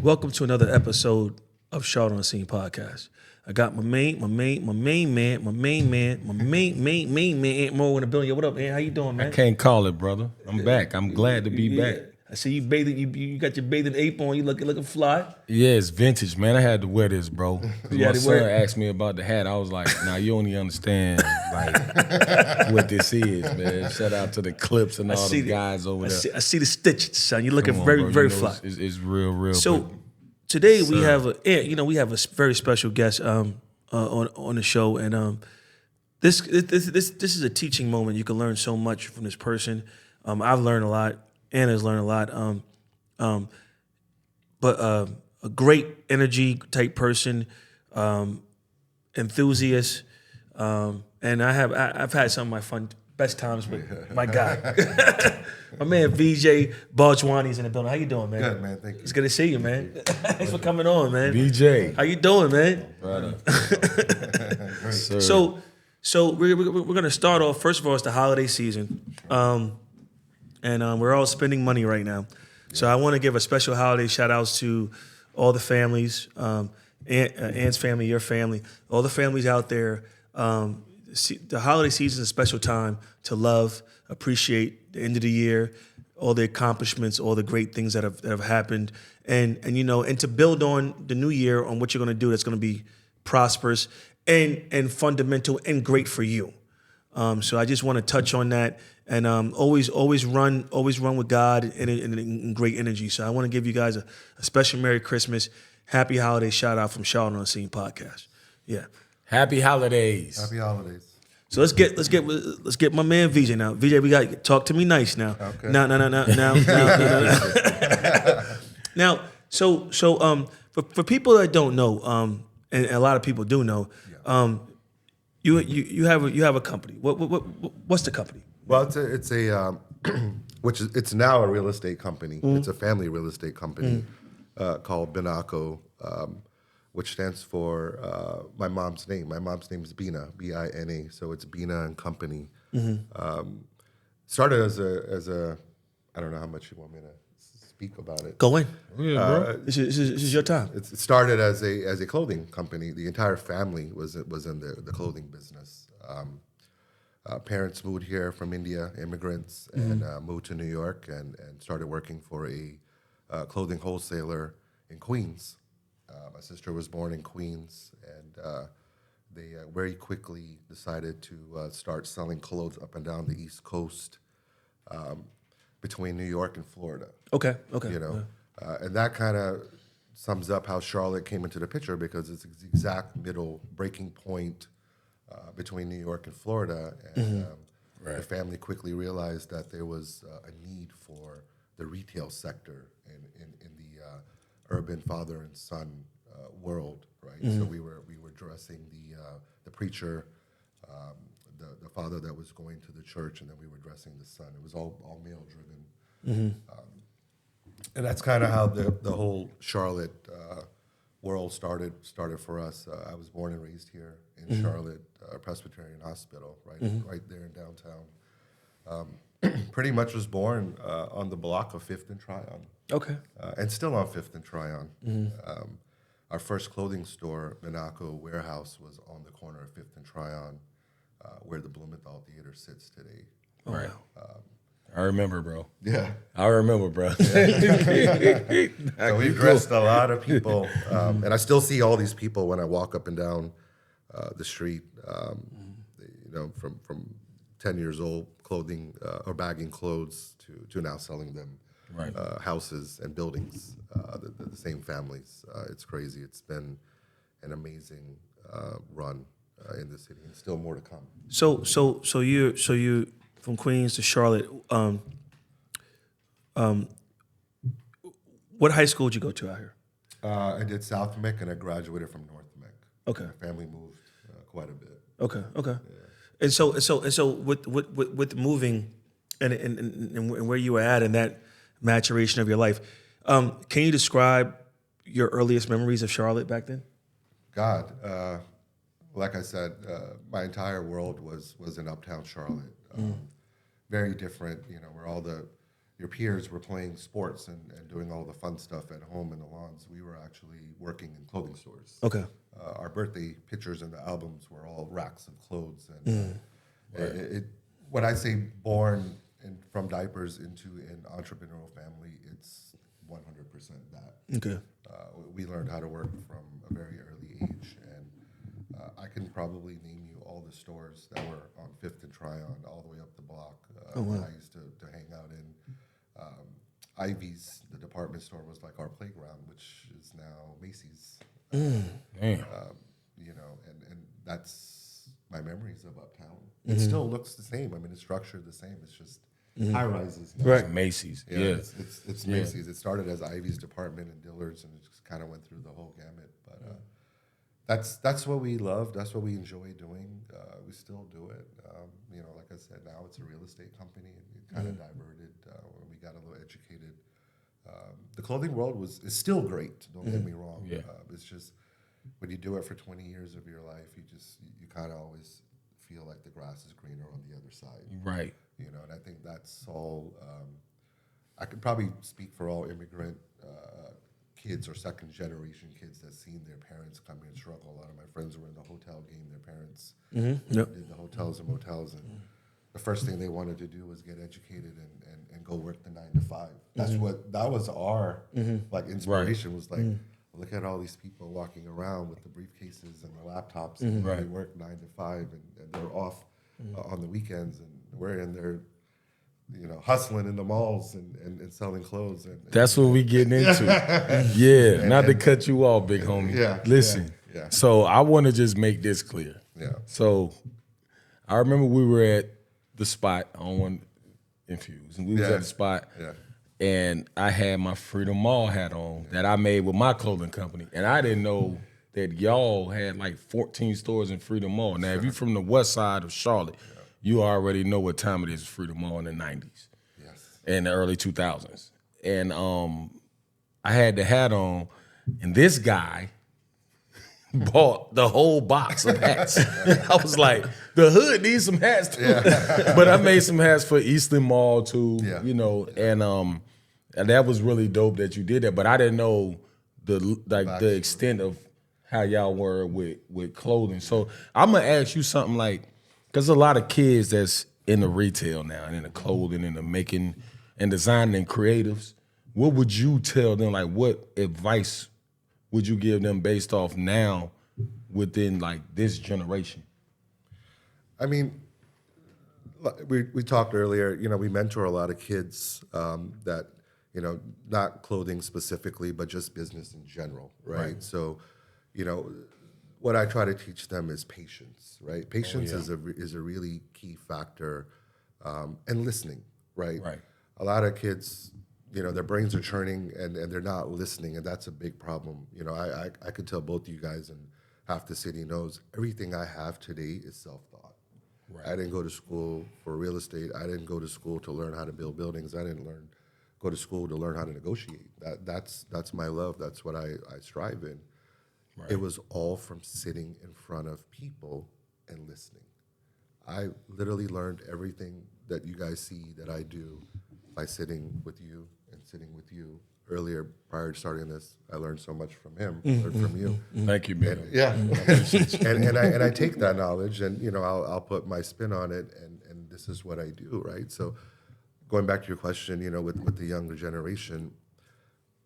Welcome to another episode of Charlotte on the Scene podcast. I got my main man, Aunt Mo in the building. Yo, what up, man? How you doing, man? I can't call it, brother. I'm back. I'm glad to be back. I see you bathing. You got your bathing apron on. You looking fly. Yeah, it's vintage, man. I had to wear this, bro. You My had to son wear it? asked me about the hat. I was like, "Nah, you only understand like what this is, man." Shout out to the Clips and all the guys over there. I see the stitches, son. You're looking Come on, very, bro. very You know fly. It's real. So but today we have a very special guest on the show, and this is a teaching moment. You can learn so much from this person. I've learned a lot. Anna's learned a lot. But a great energy type person, enthusiast, and I've had some of my best times with my guy, my man Vijay. Bhojwani's in the building. How you doing, man? Good, man. Thank you. It's good to see you, man. Thanks for coming on, man. Vijay. How you doing, man? Brother. Sir. So we're gonna start off. First of all, it's the holiday season, and we're all spending money right now. So I want to give a special holiday shout outs to all the families, Ant's family, your family, all the families out there. The holiday season is a special time to love, appreciate the end of the year, all the accomplishments, all the great things that have happened, and to build on the new year on what you're going to do that's going to be prosperous and fundamental and great for you. So I just want to touch on that, and always run with God and great energy. So I want to give you guys a special Merry Christmas, Happy Holiday shout out from Charlotte on the Scene podcast. Yeah. Happy holidays. Happy holidays. So let's get my man Vijay now. Vijay, we got talk to me nice now. Okay. Now. Now, so for people that don't know, and a lot of people do know, you have a company. What's the company? Well, it's a it's now a real estate company. Mm-hmm. It's a family real estate company called Binaco, which stands for my mom's name. My mom's name is Bina, Bina. So it's Bina and Company. Mm-hmm. Started as a I don't know how much you want me to speak about it. Go in. Yeah, bro. This is your time. It started as a clothing company. The entire family was in the clothing business. Parents moved here from India, immigrants, and moved to New York and started working for a clothing wholesaler in Queens. My sister was born in Queens, and they very quickly decided to start selling clothes up and down the East Coast between New York and Florida. Okay. And that kind of sums up how Charlotte came into the picture, because it's the exact middle breaking point between New York and Florida. And the family quickly realized that there was a need for the retail sector in the urban father and son world, right? So we were dressing the preacher, the father that was going to the church, and then we were dressing the son. It was all male driven. And that's kind of how the whole Charlotte world started for us. I was born and raised here in Charlotte, Presbyterian Hospital, right there in downtown. Pretty much was born on the block of 5th and Tryon. Okay. And still on 5th and Tryon. Our first clothing store, Binaco Warehouse, was on the corner of 5th and Tryon, where the Blumenthal Theater sits today. Right. I remember, bro. Yeah. I remember, bro. So we've dressed a lot of people, and I still see all these people when I walk up and down the street. From 10 years old, clothing or bagging clothes to now selling them houses and buildings. The same families. It's crazy. It's been an amazing run in the city, and still more to come. So you from Queens to Charlotte. What high school did you go to out here? I did South Mick, and I graduated from North Mick. Okay. My family moved quite a bit. Okay. Yeah. And so with moving and where you were at and that maturation of your life, can you describe your earliest memories of Charlotte back then? God, like I said, my entire world was in Uptown Charlotte. Very different, where all the your peers were playing sports and doing all the fun stuff at home in the lawns, we were actually working in clothing stores. Okay. Our birthday pictures and the albums were all racks of clothes. And when I say born from diapers into an entrepreneurial family, it's 100% that. Okay. We learned how to work from a very early age. And I can probably name you all the stores that were on 5th and Tryon, all the way up the block. When I used to hang out in Ivy's, the department store was like our playground, which is now Macy's. You know, and that's my memories of Uptown. It still looks the same. I mean, it's structured the same. It's just high rises. Now. Right. Macy's. Yeah. It's Macy's. It started as Ivy's department and Dillard's, and it just kind of went through the whole gamut. But that's what we love. That's what we enjoy doing. We still do it. You know, like I said, now it's a real estate company, and it kind of diverted when we got a little educated. The clothing world is still great. Don't get me wrong. Yeah. It's just when you do it for 20 years of your life, you kind of always feel like the grass is greener on the other side. Right. You know, and I think that's all. I could probably speak for all immigrant kids or second generation kids that's seen their parents come here and struggle. A lot of my friends were in the hotel game. Their parents did the hotels and motels, and the first thing they wanted to do was get educated and go work the 9 to 5. That was our like inspiration. Was like, look at all these people walking around with the briefcases and the laptops, and they work 9 to 5, and they're off on the weekends, and we're in there, you know, hustling in the malls and selling clothes. And that's what we getting into. Not to cut you off, big homie. Listen. Yeah. So I want to just make this clear. Yeah. So I remember we were at the spot on one Infused, and we was at the spot. Yeah. And I had my Freedom Mall hat on that I made with my clothing company. And I didn't know that y'all had like 14 stores in Freedom Mall. Now, if you're from the west side of Charlotte, you already know what time it is, Freedom Mall in the 90s and the early 2000s. And I had the hat on, and this guy bought the whole box of hats. I was like, the hood needs some hats too. But I made some hats for Eastern Mall too, you know, and that was really dope that you did that. But I didn't know the extent of how y'all were with clothing. So I'm gonna ask you something like, because a lot of kids that's in the retail now and in the clothing and the making and designing and creatives, what would you tell them? Like, what advice would you give them based off now within like this generation? I mean, we talked earlier, you know, we mentor a lot of kids that, you know, not clothing specifically, but just business in general, right? So, you know, what I try to teach them is patience, right? Patience is a really key factor, and listening, right? A lot of kids, you know, their brains are churning and they're not listening, and that's a big problem. You know, I could tell both you guys, and half the city knows, everything I have today is self-taught. I didn't go to school for real estate. I didn't go to school to learn how to build buildings. I didn't go to school to learn how to negotiate. That's my love. That's what I strive in. It was all from sitting in front of people and listening. I literally learned everything that you guys see that I do by sitting with you and sitting with you. Earlier, prior to starting this, I learned so much from him, learned from you. Thank you, man. And I take that knowledge, and you know, I'll put my spin on it, and this is what I do, right? So, going back to your question, you know, with the younger generation,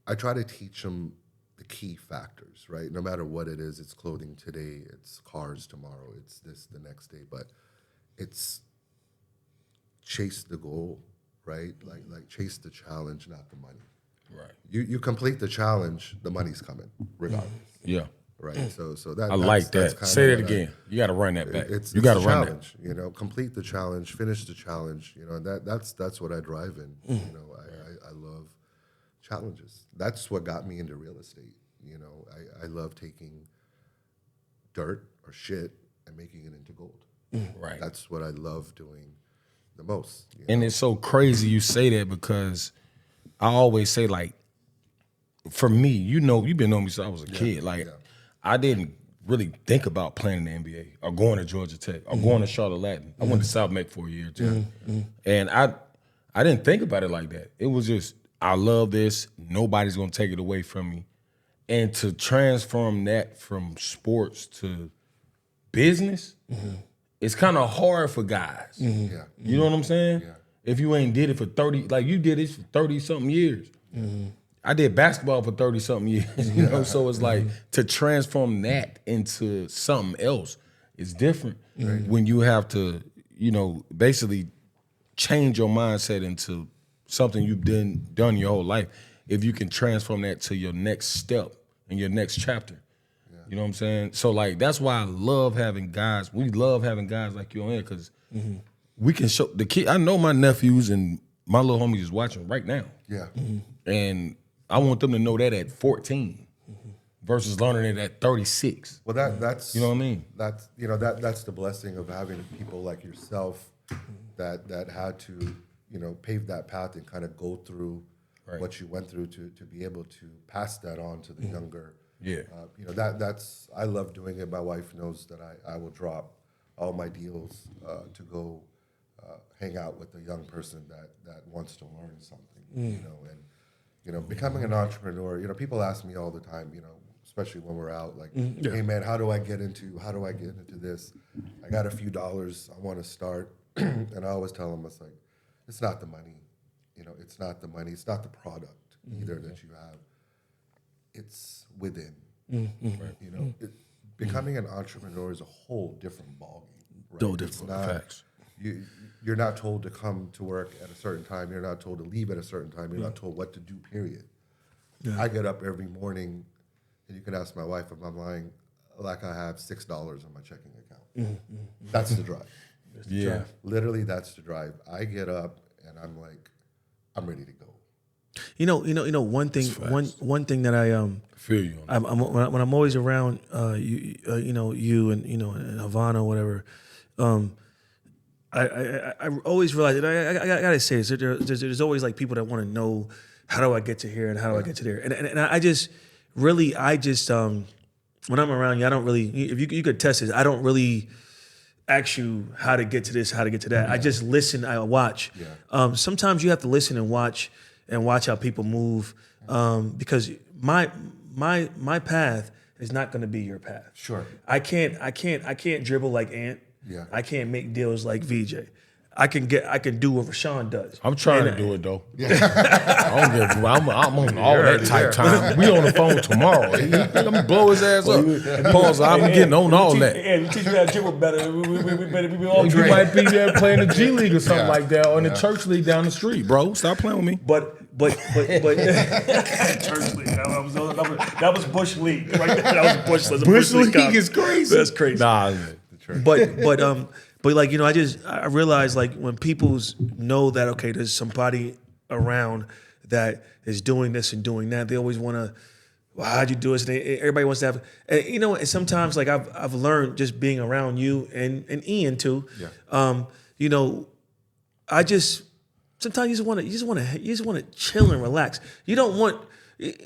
I try to teach them the key factors, right? No matter what it is, it's clothing today, it's cars tomorrow, it's this the next day, but it's chase the goal, right? Like chase the challenge, not the money. Right. You complete the challenge, the money's coming, regardless. Yeah. Right. So that I like that. kind Say of that again. You got to run that back. You got to run challenge. You know, complete the challenge, finish the challenge. You know, and that's what I drive in. You know, I love challenges. That's what got me into real estate. You know, I love taking dirt or shit and making it into gold. Right. That's what I love doing the most. And it's so crazy you say that, because I always say, like, for me, you know, you've been knowing me since I was a kid. Like, I didn't really think about playing in the NBA or going to Georgia Tech or going to Charlotte Latin. I went to South Meck for a year too. And I didn't think about it like that. It was just, I love this. Nobody's gonna take it away from me. And to transform that from sports to business, it's kind of hard for guys. Yeah. You know what I'm saying? Yeah. If you ain't did it for 30, like you did it for 30-something years. I did basketball for 30-something years, you know? So it's like to transform that into something else is different when you have to, you know, basically change your mindset into something you've done your whole life. If you can transform that to your next step and your next chapter. You know what I'm saying? So like that's why I love having guys. We love having guys like you on here because we can show the kid. I know my nephews and my little homies is watching right now. Yeah. And I want them to know that at 14 versus learning it at 36. Well, that's You know what I mean? That's that's the blessing of having people like yourself that had to pave that path and kind of go through what you went through to be able to pass that on to the younger. Yeah. That's I love doing it. My wife knows that I will drop all my deals to go hang out with a young person that wants to learn something. And becoming an entrepreneur. People ask me all the time. Especially when we're out, like, hey man, how do I get into this? I got a few dollars. I want to start, and I always tell them it's not the money. It's not the money. It's not the product either that you have. It's within. Becoming an entrepreneur is a whole different ballgame. Right? No different. Facts. You're not told to come to work at a certain time. You're not told to leave at a certain time. You're not told what to do, period. Yeah. I get up every morning, and you can ask my wife if I'm lying, like I have $6 on my checking account. That's the drive. Yeah. Literally, that's the drive. I get up, and I'm like, I'm ready to go. One thing that I feel you. when I'm always around you and Havana or whatever, I always realize that I gotta say this. There's always like people that want to know how do I get to here and how do I get to there, and I just when I'm around you, I don't really. If you could test this, I don't really ask you how to get to this, how to get to that. I just listen, I watch. Yeah. Sometimes you have to listen and watch how people move, because my path is not going to be your path. Sure. I can't dribble like Ant. Yeah. I can't make deals like Vijay. I can do what Rashawn does. I'm trying to do it though. Yeah. I'm on all that type time. We on the phone tomorrow. Let me blow his ass up. Pause. I'm getting on all that. Yeah, you teach me how to dribble better. We all You drink. might be there playing the G League or something like that, or in the church league down the street, bro. Stop playing with me. But church league. That was Bush league right there. That was Bush. Bush league is crazy. That's crazy. Nah, but I realize like when people know that okay, there's somebody around that is doing this and doing that, they always want to. Well, how'd you do it? Everybody wants to have, and sometimes like I've learned just being around you and Ian too. Yeah. I just sometimes you just want to chill and relax. You don't want.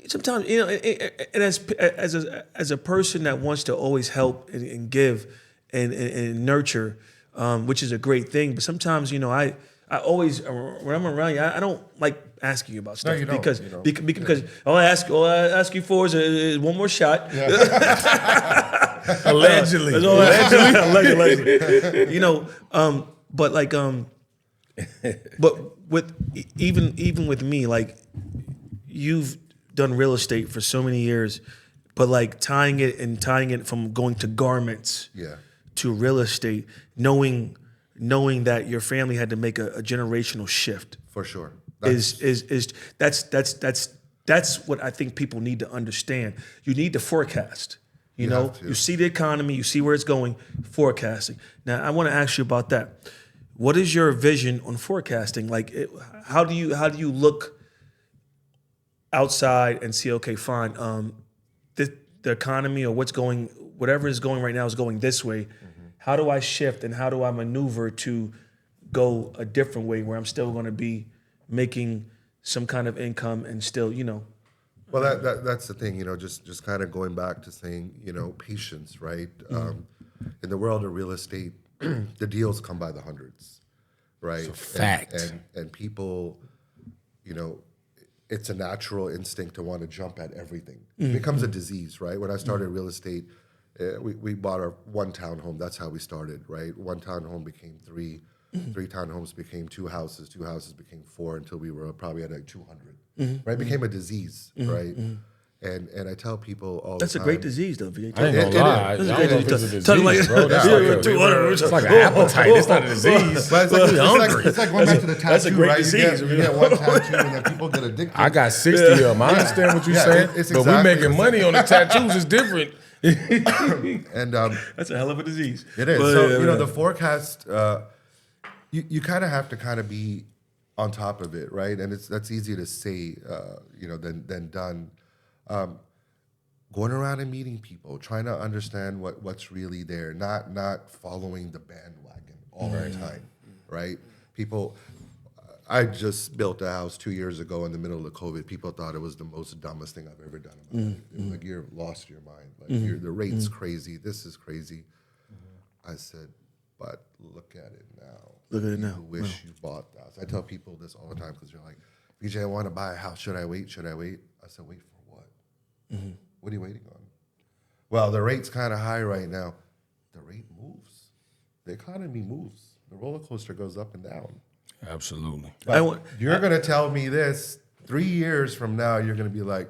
Sometimes and as a person that wants to always help and give and nurture, which is a great thing. But sometimes I always when I'm around you, I don't like asking you about stuff. No, you don't. Because all I ask you for is one more shot. Yeah. Allegedly. Allegedly. But with even with me, like you've done real estate for so many years, but like tying it from going to garments to real estate, knowing that your family had to make a generational shift. For sure. That's what I think people need to understand. You need to forecast. You see the economy, you see where it's going, forecasting. Now I want to ask you about that. What is your vision on forecasting? Like, how do you look outside and see? Okay, fine. The economy or whatever is going right now is going this way. Mm-hmm. How do I shift and how do I maneuver to go a different way where I'm still going to be making some kind of income and still, Well, that's the thing, just kind of going back to saying, patience, right? Mm-hmm. In the world of real estate, the deals come by the hundreds, right? It's a fact. And people, you know, it's a natural instinct to want to jump at everything. It becomes a disease, right? When I started real estate, we bought our one townhome. That's how we started, right? One townhome became three. 3 townhomes became 2 houses. 2 houses became 4 until we were probably at like 200. Right? It became a disease, right? And I tell people all That's the a time. great disease, though. Vijay. I ain't gonna lie. I That's a don't great know if disease. it's a disease, Talking like- bro. That's Yeah, like a- 200. it's like an appetite. It's not a disease. But it's like going back to the tattoo, that's a great right? disease. You get one tattoo and then people get addicted. I got 60 of them. I understand what you're Yeah, saying, it's but exactly we making the money on the tattoos. It's different. And That's a hell of a disease. it is. But, So, yeah, you know, yeah. the forecast, you kind of have to kind of be on top of it, right? And that's easier to say, you know, than done. Going around and meeting people, trying to understand what's really there, not following the bandwagon all the time, right? People, I just built a house 2 years ago in the middle of COVID. People thought it was the most dumbest thing I've ever done in my life. It was like, you're lost your mind. Like, the rate's crazy. This is crazy. I said, but look at it now. Look at it now. You wish you bought the house. I tell people this all the time because they're like, Vijay, I want to buy a house. Should I wait? Should I wait? I said, wait for what? What are you waiting on? Well, the rate's kind of high right now. The rate moves. The economy moves. The roller coaster goes up and down. Absolutely. But you're going to tell me this 3 years from now, you're going to be like,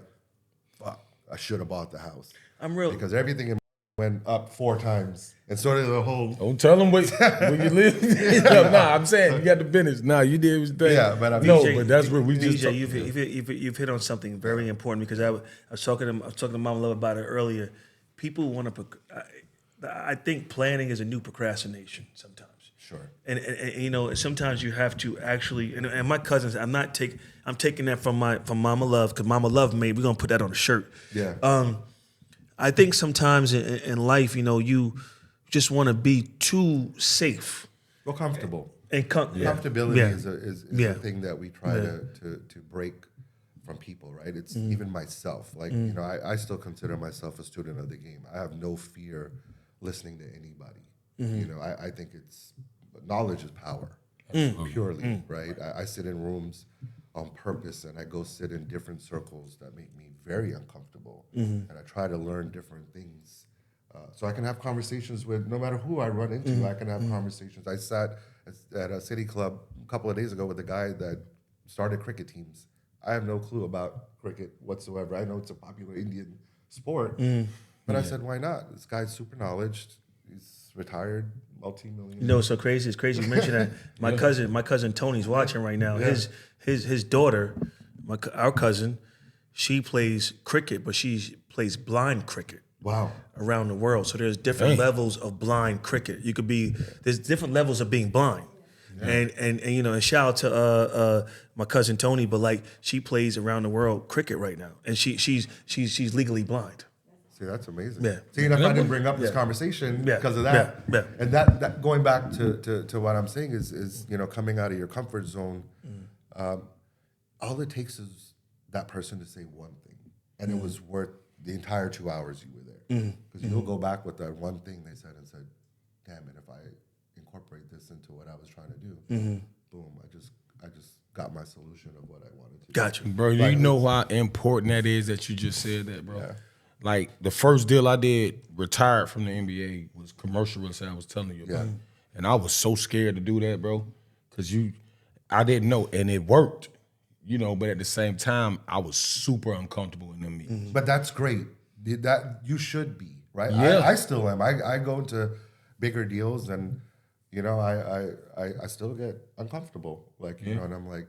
fuck, I should have bought the house. I'm real. Because everything in went up 4 times. And so did the whole... Don't tell them where you live. Nah, I'm saying you got the business. Nah, you did what you did. Yeah, but I mean, no, Vijay, but that's what we just. Vijay, you've hit on something very important because I was talking to Mama Love about it earlier. People want to. I think planning is a new procrastination sometimes. Sure. And you know, sometimes you have to actually. And my cousins, I'm taking that from Mama Love because Mama Love made. We're gonna put that on a shirt. Yeah. I think sometimes in life, you know, you just want to be too safe Well, comfortable. and Comfortability Yeah. is a Yeah. thing that we try to break from people, right? It's even myself. Like, you know, I still consider myself a student of the game. I have no fear listening to anybody. You know, I think knowledge is power, purely, right? I sit in rooms on purpose and I go sit in different circles that make me very uncomfortable. And I try to learn different things. So I can have conversations with, no matter who I run into, I can have conversations. I sat at a city club a couple of days ago with a guy that started cricket teams. I have no clue about cricket whatsoever. I know it's a popular Indian sport, but I said, why not? This guy's super knowledge. He's retired, multi-millionaire. You know, it's so crazy. It's crazy you mentioned that. My cousin Tony's watching right now. Yeah. His daughter, our cousin, she plays cricket, but she plays blind cricket. Wow. Around the world. So there's different levels of blind cricket. There's different levels of being blind. Yeah. And you know, and shout out to my cousin Tony, but like she plays around the world cricket right now. And she's legally blind. See, that's amazing. Yeah. See, and if I didn't bring up this conversation because of that, and that going back to what I'm saying is you know, coming out of your comfort zone, all it takes is that person to say one thing, and it was worth the entire 2 hours you were there. Because you'll go back with that one thing they said and said, damn it, if I incorporate this into what I was trying to do, boom, I just got my solution of what I wanted to do. Gotcha. Bro, you know how important that is that you just said that, bro? Yeah. Like, the first deal I did, retired from the NBA, was commercial real estate I was telling you about. And I was so scared to do that, bro, because I didn't know, and it worked, you know, but at the same time, I was super uncomfortable in them meetings. But that's great. That you should be, right? Yeah. I still am. I go into bigger deals and, you know, I still get uncomfortable. Like, you know, and I'm like,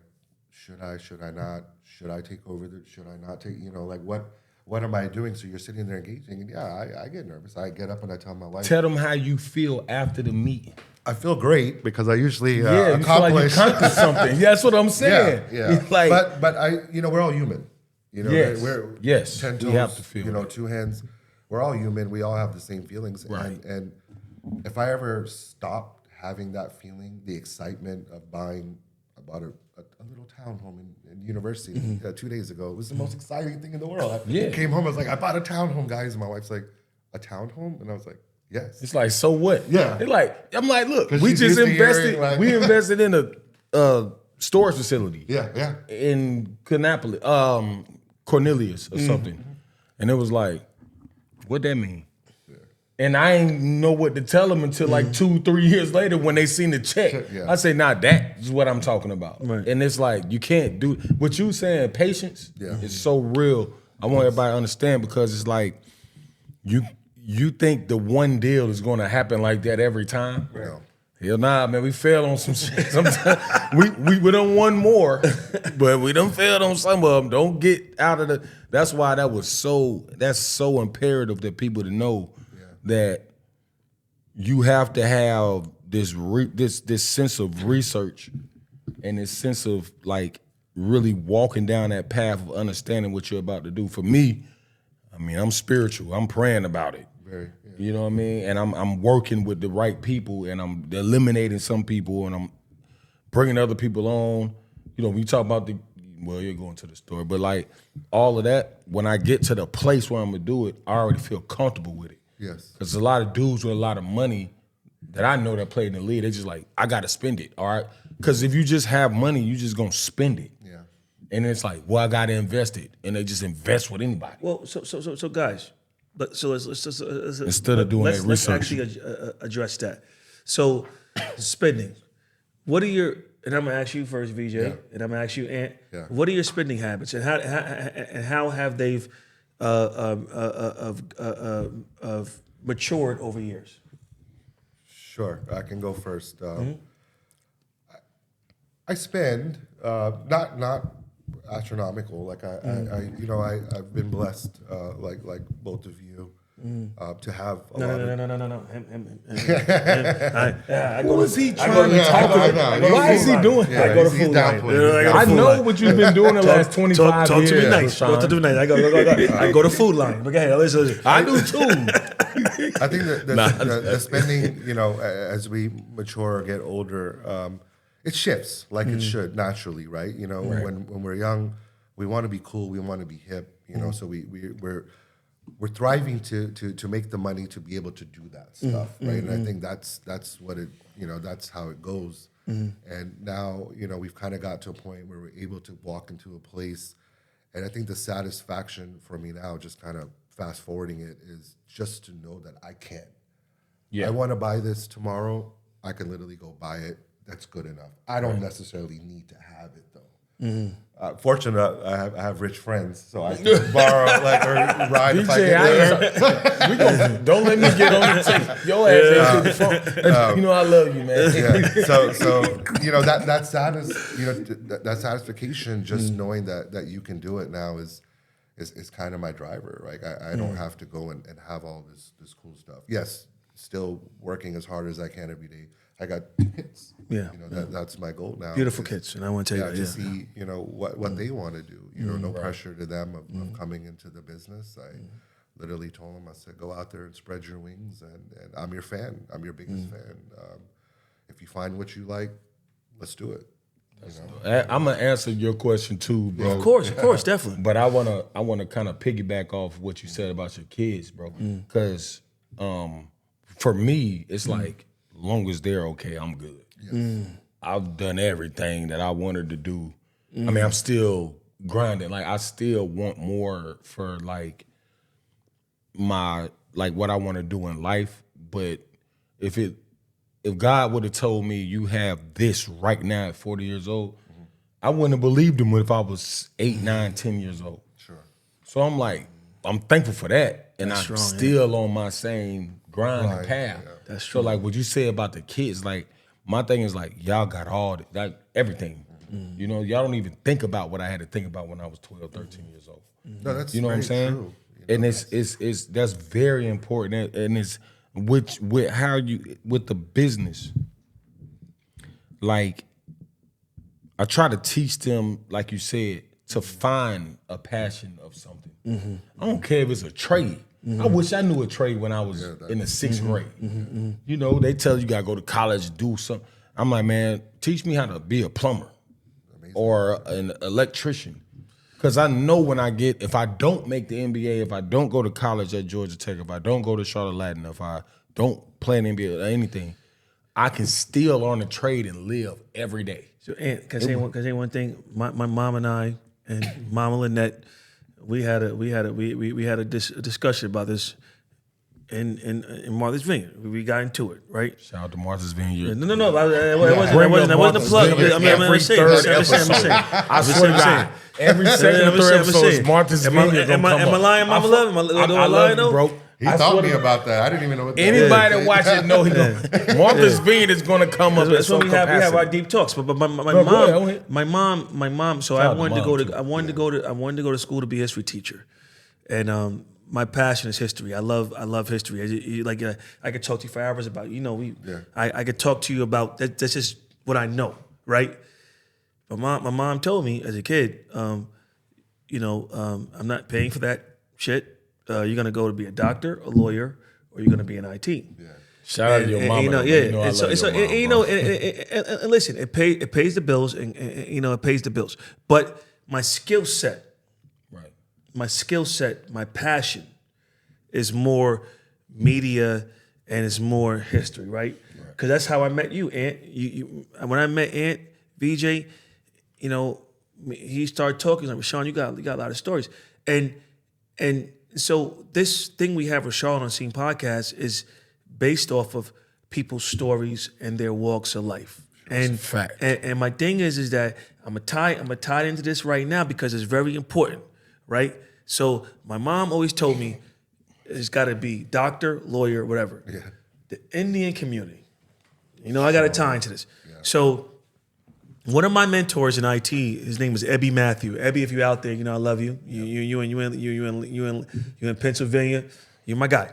should I not? Should I take over should I not take, you know, like what am I doing? So you're sitting there engaging, and I get nervous. I get up and I tell my wife. Tell them how you feel after the meeting. I feel great because I usually you feel like you conquered something. That's what I'm saying. Yeah. Like, but you know, we're all human. You know, we're 10 toes, we have to feel you know, 2 hands. We're all human. We all have the same feelings. Right. And if I ever stopped having that feeling, the excitement of buying, I bought a little townhome in university 2 days ago. It was the most exciting thing in the world. I came home, I was like, I bought a townhome, guys. And my wife's like, a townhome? And I was like, yes. it's like, so what? Yeah. It's like, I'm like, look, 'Cause we she's just used to invested. hearing, like- We invested in a storage facility. Yeah. In Cornelius or something. And it was like, what that mean? Yeah. And I ain't know what to tell them until like 2-3 years later when they seen the check. Yeah. I say, nah, that is what I'm talking about. Right. And it's like, you can't do what you saying, patience is so real. I want everybody to understand because it's like, you think the one deal is gonna happen like that every time? Right. Hell nah, man, we failed on some shit. Sometimes we done won more, but we done failed on some of them. Don't get out of the. That's why that's so imperative that people to know that you have to have this sense of research and this sense of like really walking down that path of understanding what you're about to do. For me, I mean, I'm spiritual. I'm praying about it. Very. Yeah. You know what I mean? And I'm working with the right people, and I'm eliminating some people, and I'm bringing other people on. You know, we talk about you're going to the story, but like all of that, when I get to the place where I'm gonna do it, I already feel comfortable with it. Yes. Because there's a lot of dudes with a lot of money that I know that play in the league. They just like, I gotta spend it, all right? Because if you just have money, you just gonna spend it. Yeah. And it's like, well, I gotta invest it, and they just invest with anybody. Well, so guys, let's Instead of doing that let's research. actually address that. So, spending. What are your? And I'm gonna ask you first, VJ, and I'm gonna ask you, Ant. Yeah. What are your spending habits, and how have they've matured over years? Sure, I can go first. I spend not astronomical. Like I've been blessed, like both of you, to have a lot of. No. Who is he trying to talk about? Why is he doing that? I go to he's food line. downplaying. I know what you've been doing the last 25 Talk years. to me nice. Sean. Talk to me nice. I go to food line. But go ahead, listen. I do too. I think that the spending, as we mature or get older, it shifts like it should naturally, right? When we're young, we want to be cool, we want to be hip, so we're thriving to make the money to be able to do that stuff, right? And I think that's what it, that's how it goes. And now, we've kind of got to a point where we're able to walk into a place, and I think the satisfaction for me now, just kind of fast forwarding it, is just to know that I can. Yeah. I want to buy this tomorrow, I can literally go buy it. That's good enough. I don't necessarily need to have it though. Fortunate, I have rich friends, so I can borrow or ride if I get there. Don't let me get on the take your ass into the phone. I love you, man. Yeah. So that satisfaction, just knowing that you can do it now is kind of my driver. Like I don't have to go and have all this cool stuff. Yes, still working as hard as I can every day. I got kids. Yeah. That's my goal now. Beautiful kids, and I want to tell you that. To see, what they want to do. No pressure to them of coming into the business. I literally told them, I said, go out there and spread your wings, and I'm your fan. I'm your biggest fan. If you find what you like, let's do it. I'm gonna answer your question too, bro. Of course, definitely. But I wanna kind of piggyback off what you said about your kids, bro. Because for me, it's like, long as they're okay, I'm good. Yes. I've done everything that I wanted to do. I mean, I'm still grinding. Like, I still want more for like what I want to do in life. But if God would have told me you have this right now at 40 years old, I wouldn't have believed him if I was 8, 9, 10 years old. Sure. So I'm like, I'm thankful for that. And That's I'm strong, still on my same grind and path. Yeah. That's So true. like what you say about the kids, like my thing is like, y'all got all that everything. Y'all don't even think about what I had to think about when I was 12, 13 years old. No, that's You know what I'm very saying? true. And it's that's very important. And it's with the business. Like I try to teach them, like you said, to find a passion of something. I don't care if it's a trade. I wish I knew a trade when I was in the 6th grade. They tell you gotta go to college, do something. I'm like, man, teach me how to be a plumber or an electrician. Because I know if I don't make the NBA, if I don't go to college at Georgia Tech, if I don't go to Charlotte Latin, if I don't play in NBA or anything, I can still learn a trade and live every day. So, and can I say one thing? My mom and I and Mama Lynette, we had a discussion about this in Martha's Vineyard. We got into it, right? Shout out to Martha's Vineyard. No. It wasn't a plug. Every third episode. I swear to God. Every second or third episode is Martha's Vineyard. Am I lying, Mama Love? Am I lying though? Bro. He taught me about that. I didn't even know what that Anybody was. that watch it know he gonna Martha's Vineyard is gonna come up. That's at when some we have our capacity. deep talks. But my mom. So I wanted to go to school to be a history teacher, and my passion is history. I love history. Like I could talk to you for hours about. I could talk to you about that. That's just what I know, right? But my mom told me as a kid, I'm not paying for that shit. You're gonna go to be a doctor, a lawyer, or you're gonna be in IT. Yeah. Shout out to your mama. And listen, it pays the bills, and it pays the bills. But my skill set, my passion, is more media and it's more history, right? Because that's how I met you, Ant. When I met Ant, Vijay, he started talking like, Rashawn, you got a lot of stories, and so this thing we have Rashawn on Scene Podcast is based off of people's stories and their walks of life. And fact. And my thing is that I'm gonna tie into this right now because it's very important, right? So my mom always told me it's got to be doctor, lawyer, whatever. Yeah. The Indian community. I got to tie into this. Yeah. So one of my mentors in IT, his name was Ebby Matthew. Ebby, if you're out there, I love you. You in Pennsylvania, you're my guy.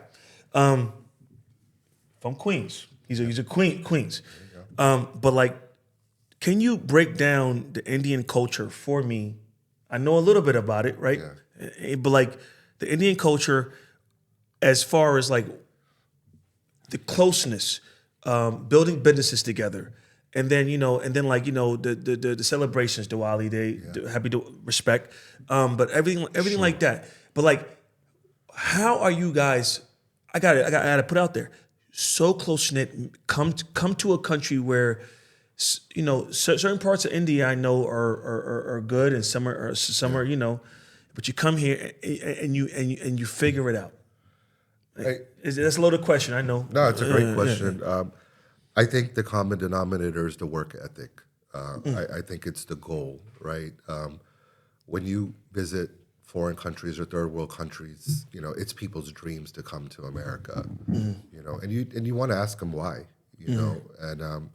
From Queens. He's a Queens. But like, can you break down the Indian culture for me? I know a little bit about it, right? Yeah. But like the Indian culture, as far as like the closeness, building businesses together. And then the celebrations, Diwali Day, happy to respect, but everything like that. But like, how are you guys? I got to put out there, so close knit. Come to a country where, certain parts of India I know are good, and some are but you come here and you figure it out. That's a loaded question, I know. No, it's a great question. I think the common denominator is the work ethic. I think it's the goal, right? When you visit foreign countries or third world countries, it's people's dreams to come to America, and you want to ask them why, and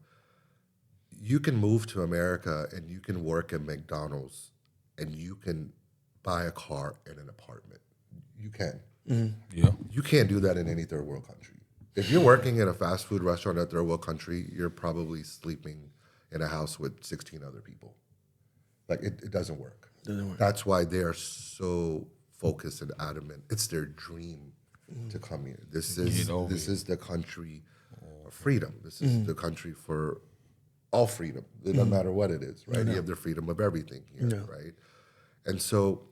you can move to America and you can work at McDonald's and you can buy a car and an apartment. You can. Yeah. You can't do that in any third world country. If you're working in a fast food restaurant in a third world country, you're probably sleeping in a house with 16 other people. Like, it doesn't work. That's why they are so focused and adamant. It's their dream to come here. This is the country of freedom. This is the country for all freedom. It doesn't matter what it is, right? You have the freedom of everything here, right? And so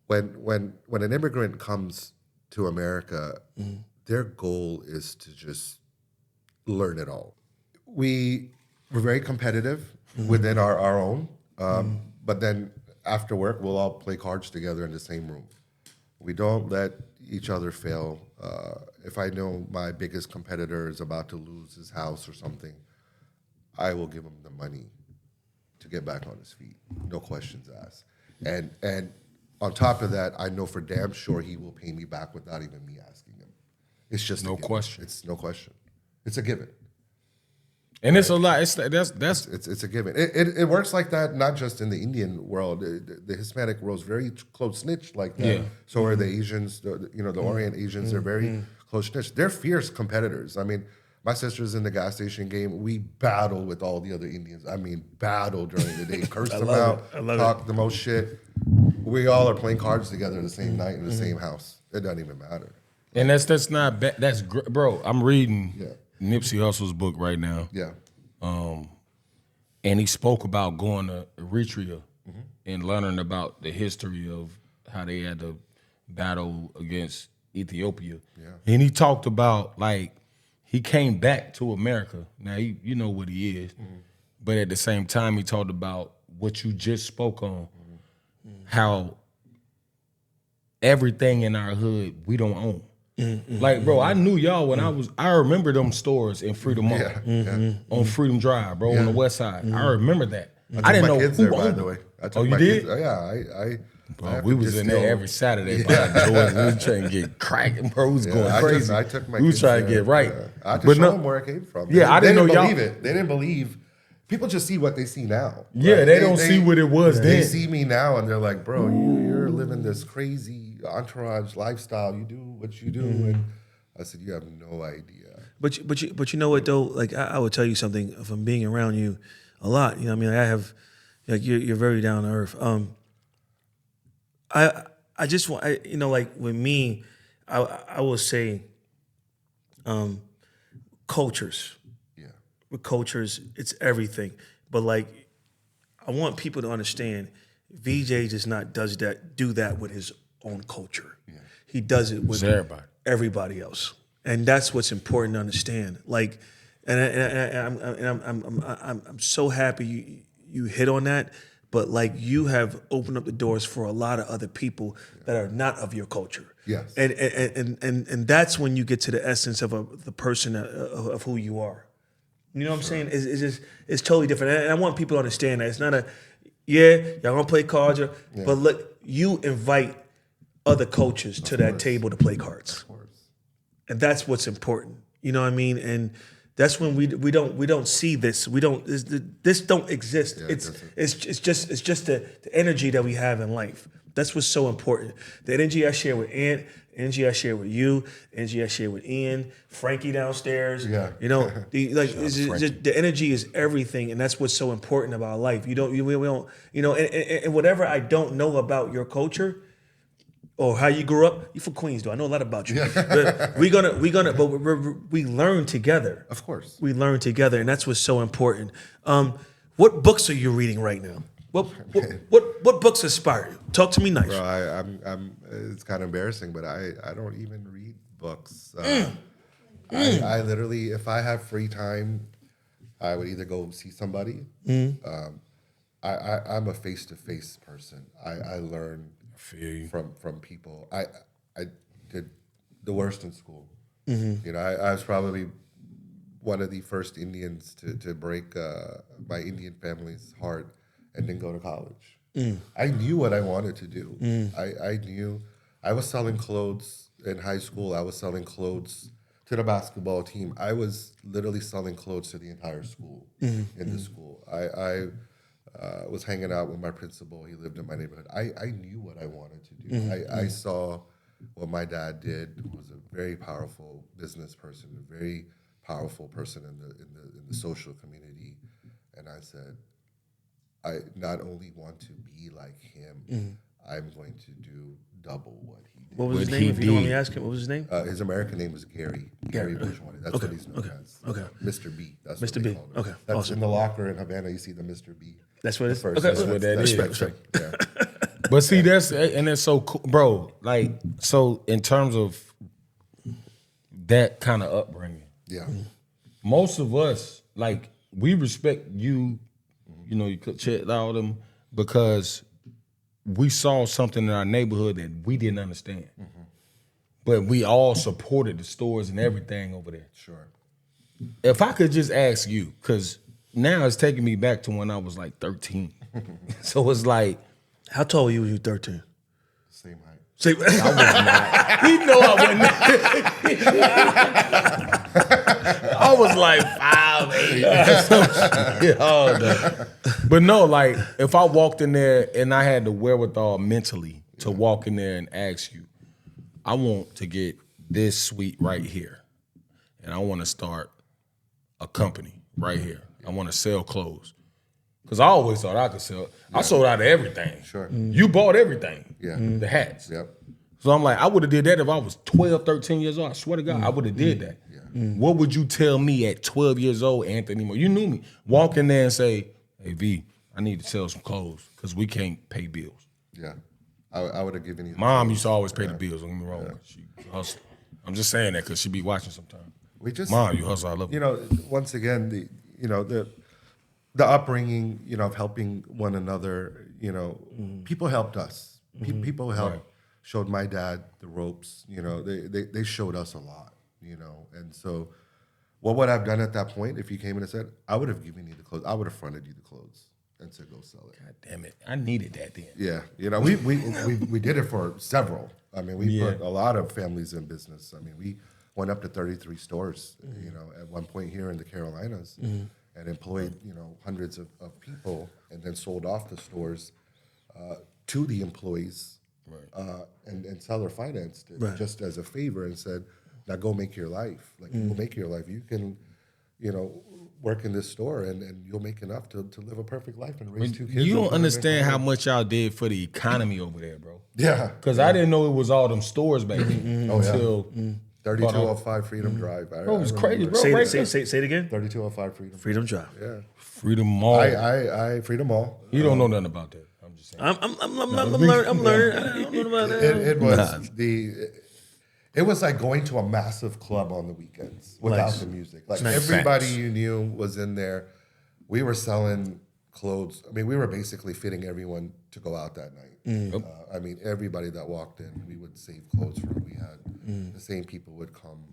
when an immigrant comes to America, their goal is to just learn it all. We're very competitive within our own, but then after work, we'll all play cards together in the same room. We don't let each other fail. If I know my biggest competitor is about to lose his house or something, I will give him the money to get back on his feet, no questions asked. And on top of that, I know for damn sure he will pay me back without even me asking him. It's just no question. It's no question. It's a given. And it's a lot. It's a given. It works like that, not just in the Indian world. The Hispanic world is very close knit like that. Yeah. So are the Asians. The Orient Asians. They're very close knit. They're fierce competitors. I mean, my sister's in the gas station game. We battle with all the other Indians. I mean, battle during the day, curse them out, talk the most shit. We all are playing cards together the same night in the same house. It doesn't even matter. And that's not bad. That's bro. I'm reading Nipsey Hussle's book right now. Yeah. And he spoke about going to Eritrea and learning about the history of how they had to battle against Ethiopia. Yeah. And he talked about, like, he came back to America. Now, you know what he is. But at the same time, he talked about what you just spoke on, how everything in our hood we don't own. Like, bro, I knew y'all when I remember them stores in Freedom Mall, on Freedom Drive, bro, on the west side. I remember that. I didn't know kids who there, by owned the them. way. I took Oh, you my did? Kids, yeah, Bro, we was in there every Saturday buying Jordans. We was trying to get cracking, bro. We was going crazy. I took my we was kids trying to there. get right. I had to But show no- them where I came from. Yeah, I didn't know y'all- believe it. They didn't believe. People just see what they see now. Yeah, right? they don't see what it was They then. see me now and they're like, bro, you're living this crazy entourage lifestyle. You do what you do. And I said, you have no idea. But you know what though? Like I would tell you something from being around you a lot. You know, what I mean, I have like you're very down to earth. I just want you know, like with me, I will say, cultures. Yeah. With cultures, it's everything. But like, I want people to understand, VJ just not do that with his own culture. Yeah. He does it with everybody else, and that's what's important to understand. Like, I'm so happy you hit on that. But like, you have opened up the doors for a lot of other people that are not of your culture. Yes. And that's when you get to the essence of the person of who you are. You know what I'm saying? It's totally different. And I want people to understand that it's not y'all gonna play cards, but look, you invite other cultures to that table to play cards. Of course. And that's what's important. You know what I mean? And that's when we don't see this. This don't exist. Yeah, it's just the energy that we have in life. That's what's so important. The energy I share with Ant, energy I share with you, energy I share with Ian, Frankie downstairs. Yeah. You know, the energy is everything, and that's what's so important about life. We don't, you know, and whatever I don't know about your culture or how you grew up, you from Queens, though. I know a lot about you. But we learn together. Of course. We learn together, and that's what's so important. What books are you reading right now? What books inspire you? Talk to me nice. Bro, I'm it's kind of embarrassing, but I don't even read books. I literally, if I have free time, I would either go see somebody. I'm a face-to-face person. I learn from people. I did the worst in school. You know, I was probably one of the first Indians to break my Indian family's heart and then go to college. I knew what I wanted to do. I knew I was selling clothes in high school. I was selling clothes to the basketball team. I was literally selling clothes to the entire school in the school. I was hanging out with my principal. He lived in my neighborhood. I knew what I wanted to do. I saw what my dad did. Was a very powerful business person, a very powerful person in the social community, and I said, I not only want to be like him, I'm going to do double what he did. What was his name? If you don't want me asking, what was his name? His American name was Gary Bhojwani. That's what he's known as. Okay. Mr. B. That's Mr. what they B. call him. Okay. That's Awesome. in the locker in Havana. You see the Mr. B. That's what it is. First. Okay. That's what that is. Respect. Yeah. But see, that's so cool, bro. Like, so in terms of that kind of upbringing, Yeah. most of us, like, we respect you. You know, you could check out them because we saw something in our neighborhood that we didn't understand. But we all supported the stores and everything over there. Sure. If I could just ask you, because now it's taking me back to when I was like 13. So it's like, How tall were you when you were 13? Same height. Say, I was not. He know I wasn't. I was like 5'8". Oh, no. But no, like if I walked in there and I had the wherewithal mentally to walk in there and ask you, I want to get this suite right here, and I want to start a company right here. I want to sell clothes. Because I always thought I could sell. I sold out of everything. Sure. You bought everything. Yeah. The hats. Yep. So I'm like, I would have did that if I was 12, 13 years old. I swear to God, I would have did that. What would you tell me at 12 years old, Anthony? You knew me. Walk in there and say, hey, V, I need to sell some clothes because we can't pay bills. Yeah. I would have given you. Mom used to always pay the bills. Don't get me wrong. She hustled. I'm just saying that because she be watching sometimes. we just, Mom, you hustle. I love you it. know, once again, the upbringing, you know, of helping one another, you know, people helped us. People helped, showed my dad the ropes, you know, they showed us a lot, you know. And so what would I have done at that point if you came in and said, I would have given you the clothes, I would have fronted you the clothes and said, go sell it. God damn it. I needed that then. Yeah, you know, we did it for several. I mean, we put a lot of families in business. I mean, we went up to 33 stores, you know, at one point here in the Carolinas, and employed, you know, hundreds of people, and then sold off the stores to the employees, and seller financed it just as a favor, and said, now go make your life. Like, go make your life. You can, you know, work in this store, and you'll make enough to live a perfect life and raise 2 kids. You don't understand how much y'all did for the economy over there, bro. Yeah. Because I didn't know it was all them stores back then until 3205 Freedom Drive. Bro, it was crazy, bro. Say, Right say, there. say it again. 3205 Freedom. Freedom Drive. Yeah. Freedom Mall. I Freedom Mall. You don't know nothing about that. I'm just saying. I'm learning. I don't know about that. It was it was like going to a massive club on the weekends without the music. Like, everybody you knew was in there. We were selling clothes. I mean, we were basically fitting everyone to go out that night. I mean, everybody that walked in, we would save clothes for. We had the same people would come.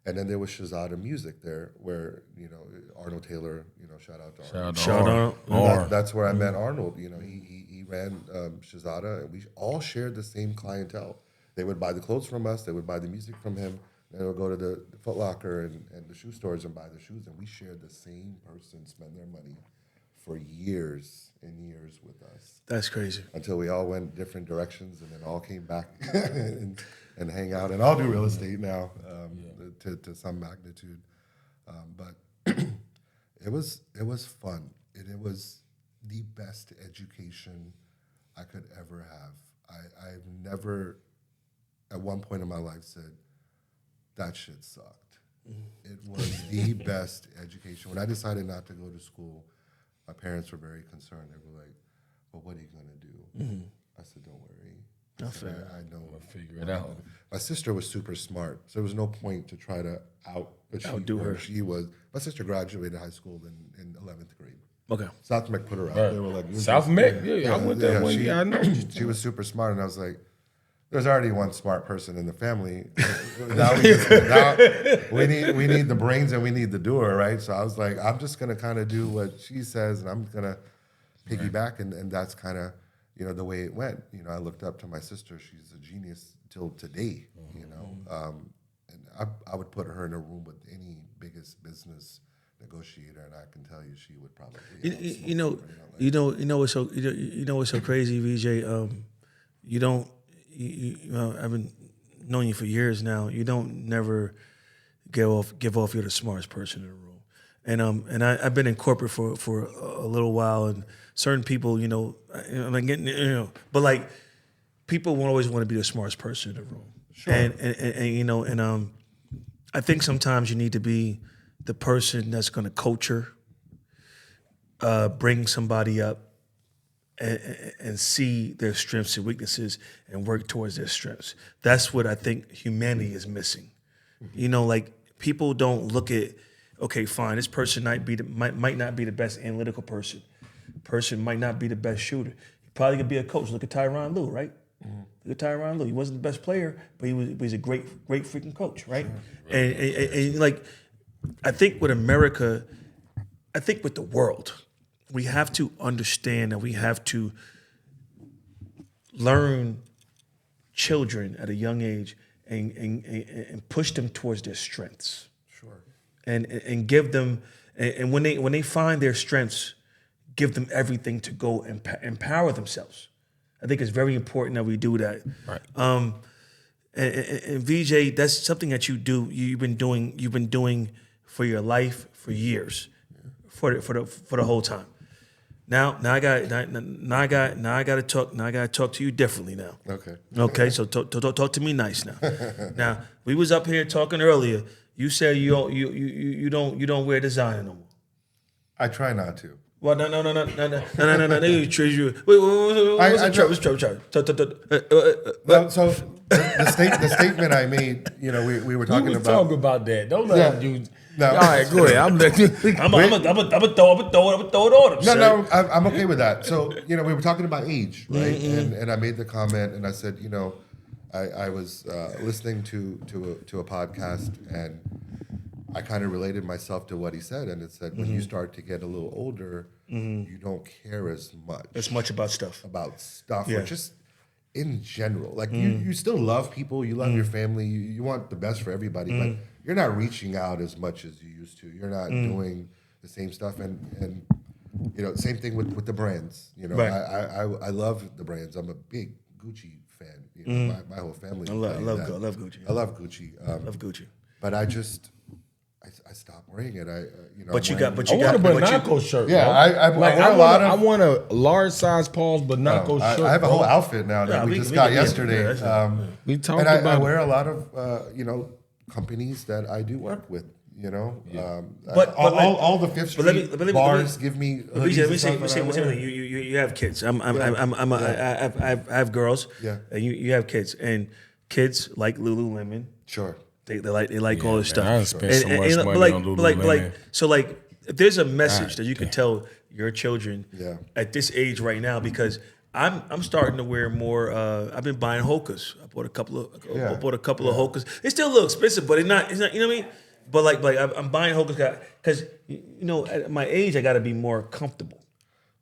And then there was Shazada Music there, where, you know, Arnold Taylor, you know, shout out to Arnold. Shout out. That's where I met Arnold. You know, he ran Shazada, and we all shared the same clientele. They would buy the clothes from us. They would buy the music from him. They would go to the Foot Locker and the shoe stores and buy the shoes. And we shared the same person, spend their money for years and years with us. That's crazy. Until we all went different directions, and then all came back and hang out. And I'll do real estate now to some magnitude. But it was fun. It was the best education I could ever have. I've never, at one point in my life, said, that shit sucked. It was the best education. When I decided not to go to school, my parents were very concerned. They were like, well, what are you going to do? I said, don't worry. I know. I'll figure it out. My sister was super smart, so there was no point to try to outdo her. She was. My sister graduated high school in 11th grade. Okay. South Meck put her out. They were like, South Meck? Yeah, I went there one year. I know. She was super smart, and I was like, there's already one smart person in the family. now we need the brains and we need the doer, right? So I was like, I'm just gonna kind of do what she says, and I'm gonna piggyback, and that's kind of, you know, the way it went. You know, I looked up to my sister. She's a genius till today. You know, and I would put her in a room with any biggest business negotiator, and I can tell you she would probably. You know what's so crazy, Vijay. I've been knowing you for years now. You don't never give off you're the smartest person in the room. And I've been in corporate for a little while, and certain people, you know, like, you know, but like, people won't always want to be the smartest person in the room. Sure. And you know, and I think sometimes you need to be the person that's going to coach her, bring somebody up, and see their strengths and weaknesses and work towards their strengths. That's what I think humanity is missing. You know, like, people don't look at, okay, fine, this person might not be the best analytical person. Person might not be the best shooter. He probably could be a coach. Look at Tyronn Lue, right? Look at Tyronn Lue. He wasn't the best player, but he's a great freaking coach, right? Sure. And like, I think with America, I think with the world, we have to understand that we have to learn children at a young age and push them towards their strengths. Sure. And give them, and when they find their strengths, give them everything to go and empower themselves. I think it's very important that we do that. Right. And Vijay, that's something that you do. You've been doing for your life for years, for the whole time. Now I got to talk to you differently now. Okay. Okay. So talk to me nice now. Now, we was up here talking earlier. You said you don't wear designer no more. I try not to. What? No. They treat you. Wait. What's Trevor? No, so the statement I made, we were talking Talk about that. Don't let him do. No. All right, go ahead. I'm letting you. I'm gonna throw it on him. No, I'm okay with that. So, we were talking about age, right? And I made the comment, and I said, I was listening to a podcast, and I kind of related myself to what he said, and it said, when you start to get a little older, you don't care as much about stuff. Or just in general. Like, you still love people, you love your family, you want the best for everybody, but you're not reaching out as much as you used to. You're not doing the same stuff, and same thing with the brands. Right. I love the brands. I'm a big Gucci fan. My whole family. I love Gucci. I love Gucci. Love Gucci. But I stopped wearing it. But you got I want a Banaco shirt. Yeah, bro. I want a large size Paul's Banaco shirt. I have a whole outfit now that we just got yesterday. We talked and about I wear a lot of companies that I do work with. But all the Fifth Street bars give me. Vijay, let me say something. You have kids. I have girls. Yeah. And you have kids, and kids like Lululemon. Sure. They like all this stuff. I spent so much money on Lululemon. If there's a message that you can tell your children at this age right now, because I'm starting to wear more. I've been buying Hokas. I bought a couple of Hokas. It's still a little expensive, but it's not. You know what I mean? But like I'm buying Hokas because at my age I got to be more comfortable.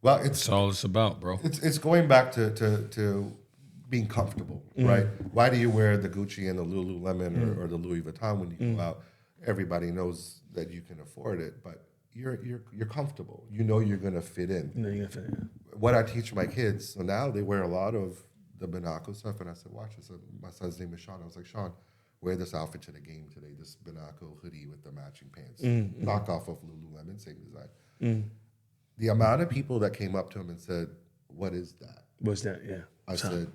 Well, That's all it's about, bro. It's going back to being comfortable, right? Why do you wear the Gucci and the Lululemon or the Louis Vuitton when you go out? Everybody knows that you can afford it, but you're comfortable. You're going to fit in. What I teach my kids, so now they wear a lot of the Banaco stuff, and I said, watch this. My son's name is Sean. I was like, Sean, wear this outfit to the game today, this Banaco hoodie with the matching pants. Knockoff of Lululemon, same design. The amount of people that came up to him and said, what is that? What's that? Yeah. I said,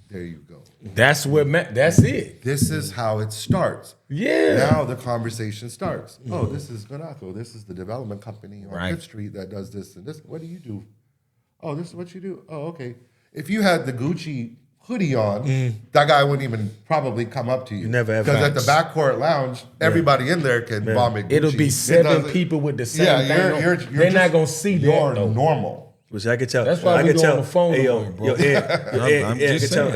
there you go. That's it. This is how it starts. Yeah. Now the conversation starts. Oh, this is Banaco. This is the development company on Fifth Street that does this and this. What do you do? Oh, this is what you do? Oh, okay. If you had the Gucci hoodie on, that guy wouldn't even probably come up to you. You never have. Because at the backcourt lounge, everybody in there can vomit Gucci. It'll be 7 people with the same thing. They're not going to see that, You're normal. Which I could tell. That's why we on the phone, bro. I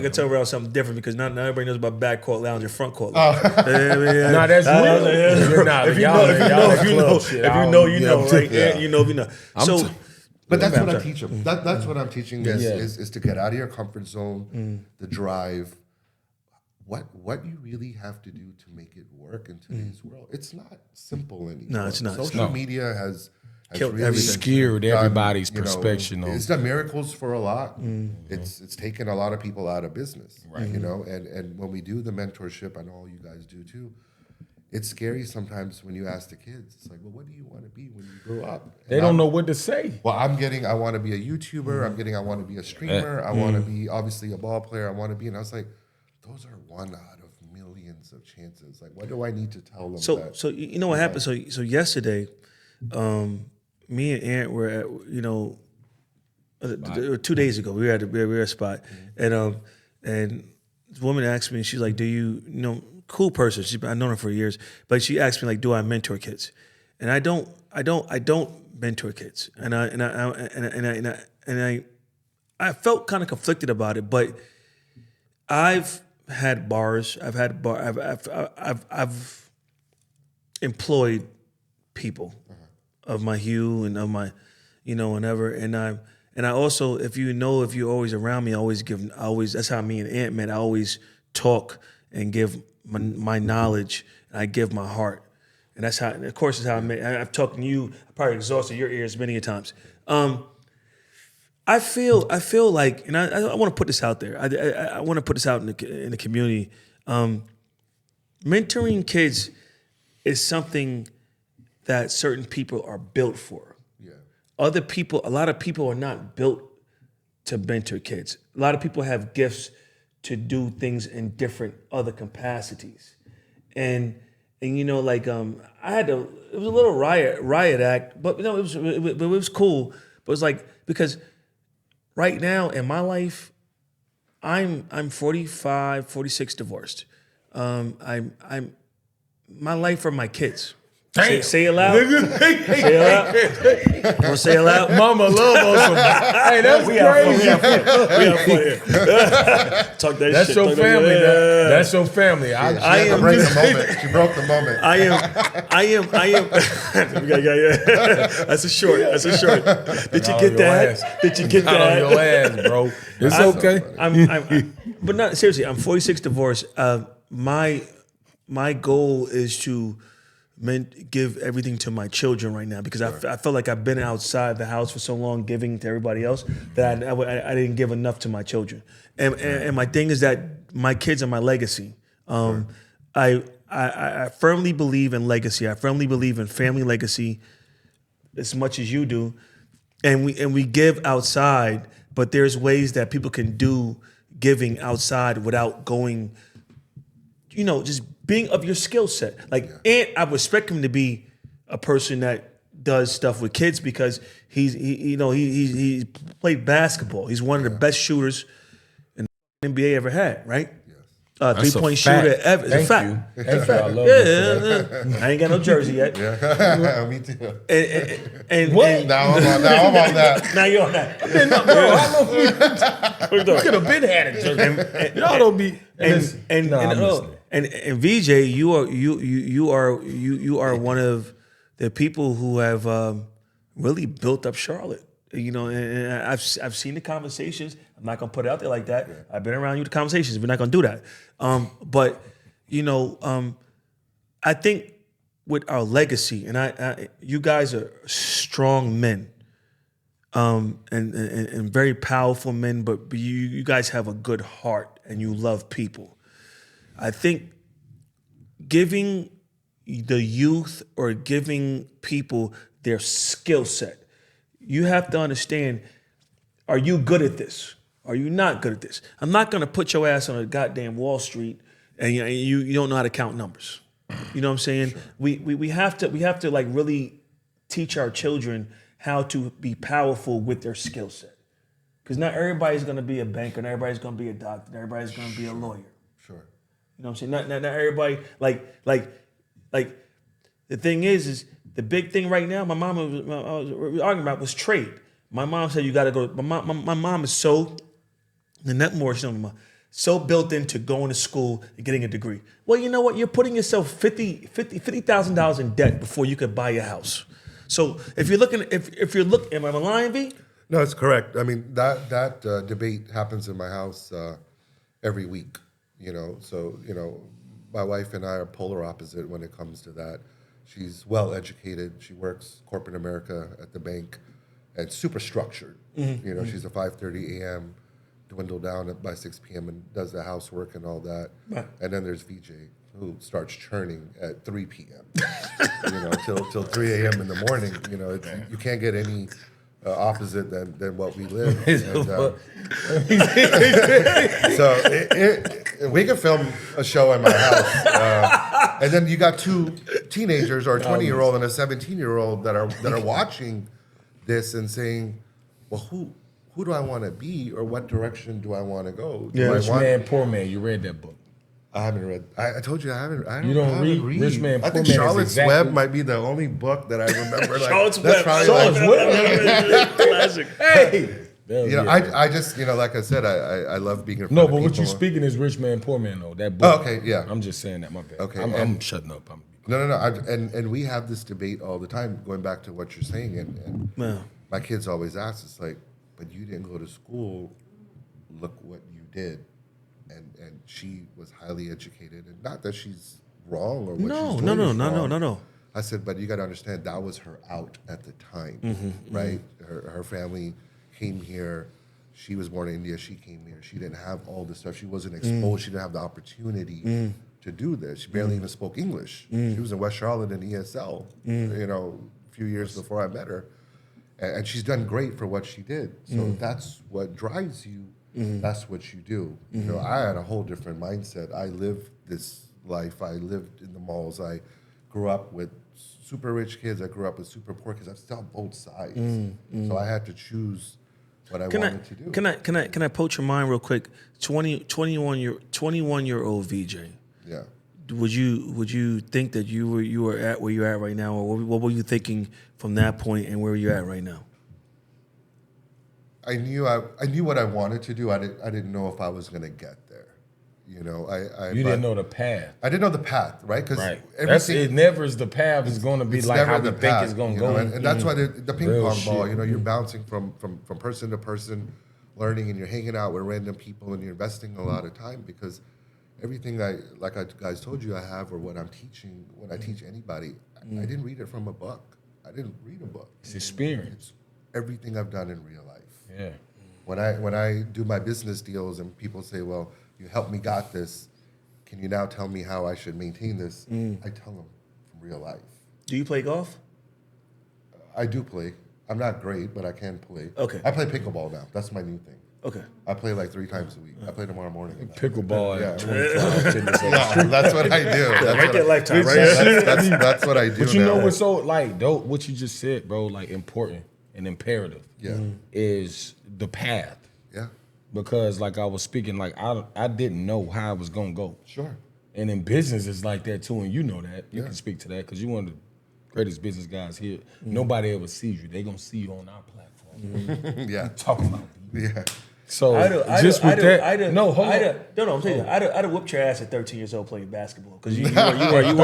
could tell around something different because not everybody knows about backcourt lounge and front court lounge. No, that's real. You're not. If you know, you know, right? Yeah. You know. So, but that's what I teach them. That's what I'm teaching is to get out of your comfort zone, the drive. What you really have to do to make it work in today's world. It's not simple anymore. No, it's not. Social media has killed really everything. Skewed everybody's perspective. It's done miracles for a lot. It's taken a lot of people out of business, right? And when we do the mentorship, I know all you guys do too. It's scary sometimes when you ask the kids. It's like, well, what do you want to be when you grow up? They don't know what to say. Well, I want to be a YouTuber. I want to be a streamer. I want to be obviously a ball player. I want to be, and I was like, those are one out of millions of chances. Like, what do I need to tell them? So you know what happened? So yesterday, me and Aunt were at 2 days ago. We were at a spot, and this woman asked me. She's like, "Do you cool person? I've known her for years, but she asked me like, do I mentor kids? And I don't mentor kids, and I felt kind of conflicted about it, but I've had bars. I've employed people of my hue and of my, whatever. And I also, if you're always around me, I always that's how me and Aunt met. I always talk and give my knowledge, and I give my heart. And that's how, and of course, it's how I met. I've talked to you, I probably exhausted your ears many a times. I feel like, and I want to put this out there. I want to put this out in the community. Mentoring kids is something that certain people are built for. Yeah. A lot of people are not built to mentor kids. A lot of people have gifts to do things in different other capacities, and and like I had to. It was a little riot act, but it was cool. But it was like because right now in my life, I'm 45, 46 divorced. I'm my life are my kids. Say it loud. Say it loud. Want to say it loud? Mama love us some. Hey, that's crazy. We have fun here. Talk that That's shit. your Talk family. That. That's your family. She had to break the moment. She broke the moment. I am. That's a short. Did you get that? Did you get Not on your that? ass, bro. It's okay. But not seriously. I'm 46 divorced. My goal is to give everything to my children right now because I felt like I've been outside the house for so long giving to everybody else that I didn't give enough to my children. And my thing is that my kids are my legacy. I firmly believe in legacy. I firmly believe in family legacy as much as you do. And we give outside, but there's ways that people can do giving outside without going, just being of your skill set. And I respect him to be a person that does stuff with kids because he played basketball. He's one of the best shooters in the NBA ever had, right? That's 3-point shooter ever. It's a fact. Thank you. I love you. I ain't got no jersey yet. Me too. And What? Now I'm on that. now you're on that. You could have been had it, jersey. Y'all don't be. And Vijay, you are one of the people who have really built up Charlotte. And I've seen the conversations. I'm not gonna put it out there like that. Yeah. I've been around you. The conversations. We're not gonna do that. But I think with our legacy, and you guys are strong men, and very powerful men. But you guys have a good heart and you love people. I think giving the youth or giving people their skill set. You have to understand, are you good at this? Are you not good at this? I'm not gonna put your ass on a goddamn Wall Street and you don't know how to count numbers. You know what I'm saying? Sure. We have to like really teach our children how to be powerful with their skill set. Because not everybody's gonna be a banker, not everybody's gonna be a doctor, not everybody's gonna be a lawyer. Sure. You know what I'm saying? Not everybody like the thing is the big thing right now, my mom was arguing about was trade. My mom said you got to go. My mom is so, Annette Morris, so built into going to school and getting a degree. Well, you know what? You're putting yourself $50,000 in debt before you could buy a house. So if you're looking, am I lying, V? No, it's correct. I mean that debate happens in my house every week. So my wife and I are polar opposite when it comes to that. She's well educated. She works corporate America at the bank, and super structured. Mm-hmm. She's a 5:30 a.m. dwindle down by 6 p.m. and does the housework and all that. Right. And then there's Vijay, who starts churning at 3 p.m. till 3 a.m. in the morning. You can't get any opposite than what we live. So we can film a show in my house, and then you got two teenagers, or a 20-year-old and a 17-year-old that are watching this and saying, "Well, who do I want to be, or what direction do I want to go?" Rich Man, Poor Man. You read that book? I haven't read. I told you I haven't. You don't read Rich Man, Poor Man. I think Charlotte's Web might be the only book that I remember. Charlotte's Web. Classic. Hey. I just, like I said, I love being in front No, of but people. what you speaking is Rich Man, Poor Man, though. That book. Oh, okay, yeah. I'm just saying that, my bad. Okay. I'm shutting up. No. And we have this debate all the time, going back to what you're saying. And my kids always ask, it's like, but you didn't go to school. Look what you did. And she was highly educated. And not that she's wrong or what she's doing is wrong. No. I said, but you got to understand, that was her out at the time, right? Her family came here. She was born in India. She came here. She didn't have all this stuff. She wasn't exposed. She didn't have the opportunity to do this. She barely even spoke English. She was in West Charlotte in ESL, a few years before I met her. And she's done great for what she did. So that's what drives you. That's what you do. I had a whole different mindset. I live this life. I lived in the malls. I grew up with super rich kids. I grew up with super poor kids. I've still both sides. So I had to choose what I wanted to do. Can I poach your mind real quick? 21-year-old VJ. Yeah. Would you think that you were at where you're at right now, or what were you thinking from that point and where you're at right now? I knew what I wanted to do. I didn't know if I was going to get there. You know, You didn't know the path. I didn't know the path, right? Because Right. It never is the path is going to be like how we think it's going to go. And that's why the ping Real pong ball, shit. you're bouncing from person to person, learning, and you're hanging out with random people, and you're investing a lot of time because everything I guys told you I have, or what I'm teaching, when I teach anybody, I didn't read it from a book. I didn't read a book. It's experience. It's everything I've done in real life. Yeah. When I do my business deals and people say, well, you helped me got this, can you now tell me how I should maintain this? I tell them from real life. Do you play golf? I do play. I'm not great, but I can play. Okay. I play pickleball now. That's my new thing. Okay. I play like 3 times a week. I play tomorrow morning. Pickleball Yeah. at 25 tennis. Yeah, that's what I do. Right there, lifetime, right? That's what I do. But you know now. what's so like dope? What you just said, bro, like important and imperative. Yeah. Is the path. Yeah. Because like I was speaking, like I didn't know how it was gonna go. Sure. And in business, it's like that too, and you know that. You Yeah. can speak to that because you're one of the greatest business guys here. Nobody ever sees you. They gonna see you on our platform. Yeah. Talking about you. Yeah. So I'm telling you, I'd have whooped your ass at 13 years old playing basketball because you weren't. I'd have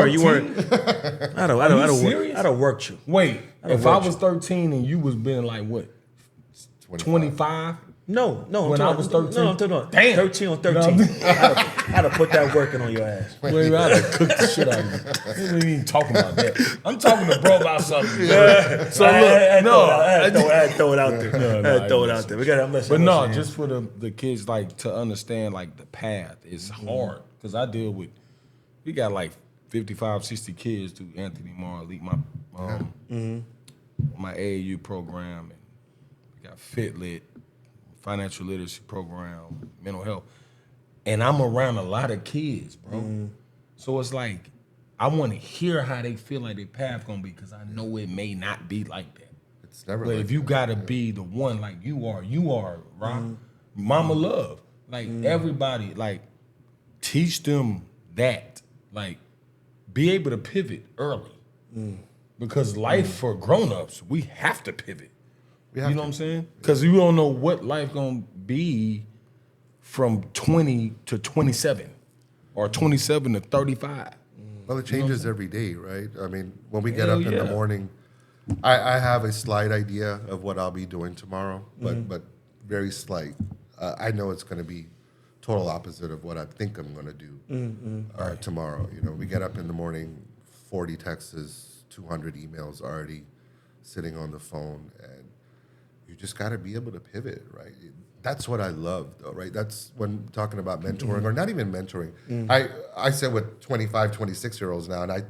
worked you. Wait, if worked I was 13 and you was been like what, 25? No, When I was 13? No, I'm talking about Damn. 13 on 13. No. I'd have put that working on your ass. Wait, I'd have cooked the shit out of you. We ain't even talking about that. I'm talking to bro about something. Yeah. So look, I had to no. throw it out there. I had to throw it out there. We got. But no, just for the kids, like to understand like the path is hard because I deal with, we got like 55, 60 kids through Anthony Marr Elite, my AAU program, and we got FitLit, financial literacy program, mental health, and I'm around a lot of kids, bro. So it's like I want to hear how they feel like their path gonna be because I know it may not be like that. It's never But like if you that. gotta be the one like you are, right? Mama love. Like everybody, like teach them that. Like be able to pivot early. Because life for grown-ups, we have to pivot. We have You know to. what I'm saying? Because you don't know what life gonna be from 20 to 27 or 27 to 35. Well, it changes every day, right? I mean, when we get Hell up in the yeah. morning, I have a slight idea of what I'll be doing tomorrow, but very slight. I know it's going to be total opposite of what I think I'm going to do tomorrow. You know, we get up in the morning, 40 texts, 200 emails already sitting on the phone, and you just got to be able to pivot, right? That's what I love, though, right? That's when talking about mentoring, or not even mentoring. I sit with 25, 26-year-olds now, and I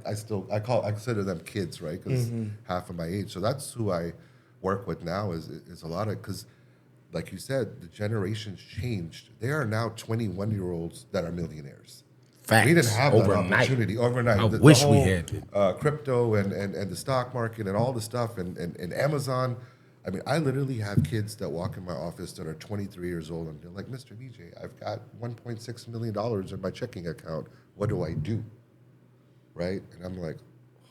consider them kids, right? Because half of my age. So that's who I work with now is a lot of, because like you said, the generations changed. There are now 21-year-olds that are millionaires. Facts. We didn't have that Overnight. opportunity overnight. I wish we whole, had it. crypto and the stock market and all the stuff and Amazon. I mean, I literally have kids that walk in my office that are 23 years old and they're like, Mr. Vijay, I've got $1.6 million in my checking account. What do I do? Right? And I'm like,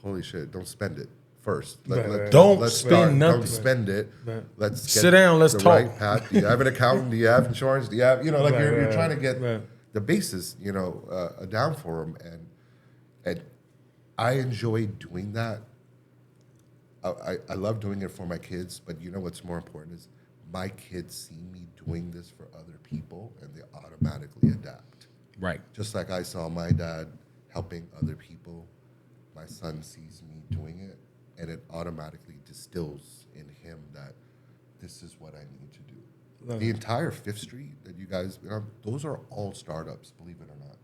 holy shit, don't spend it first. Don't let's spend start. nothing. Don't spend it. Let's get Sit down, let's the talk. right path. Do you have an accountant? Do you have insurance? Do you have, you're trying to get right. the basis, down for them. And I enjoy doing that. I love doing it for my kids, but you know what's more important is my kids see me doing this for other people and they automatically adapt. Right. Just like I saw my dad helping other people, my son sees me doing it and it automatically distills in him that this is what I need to do. The entire Fifth Street that you guys, those are all startups, believe it or not.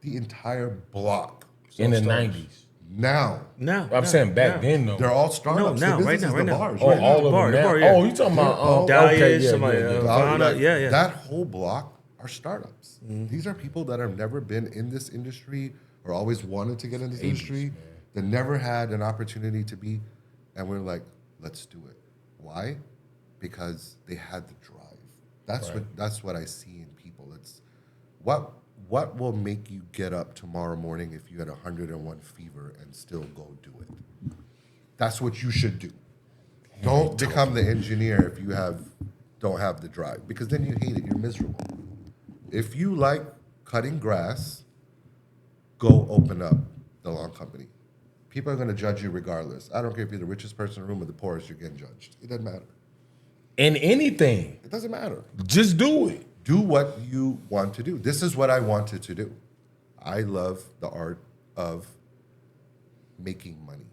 The entire block. In the 90s. Now. I'm saying back then though. They're all startups. No, The right now, businesses, right the now. bars. Oh, right now. all of bar, them now. bar, yeah. Oh, you talking about Dahlia's, okay, yeah, somebody, yeah, yeah. Ghana, That whole block are startups. These are people that have never been in this industry or always wanted to get into this industry that never had an opportunity to be, and we're like, let's do it. Why? Because they had the drive. That's what I see in people. It's what will make you get up tomorrow morning if you had 101 fever and still go do it? That's what you should do. Don't become the engineer if you don't have the drive, because then you hate it. You're miserable. If you like cutting grass, go open up the lawn company. People are going to judge you regardless. I don't care if you're the richest person in the room or the poorest, you're getting judged. It doesn't matter. In anything. It doesn't matter. Just do it. Do what you want to do. This is what I wanted to do. I love the art of making money.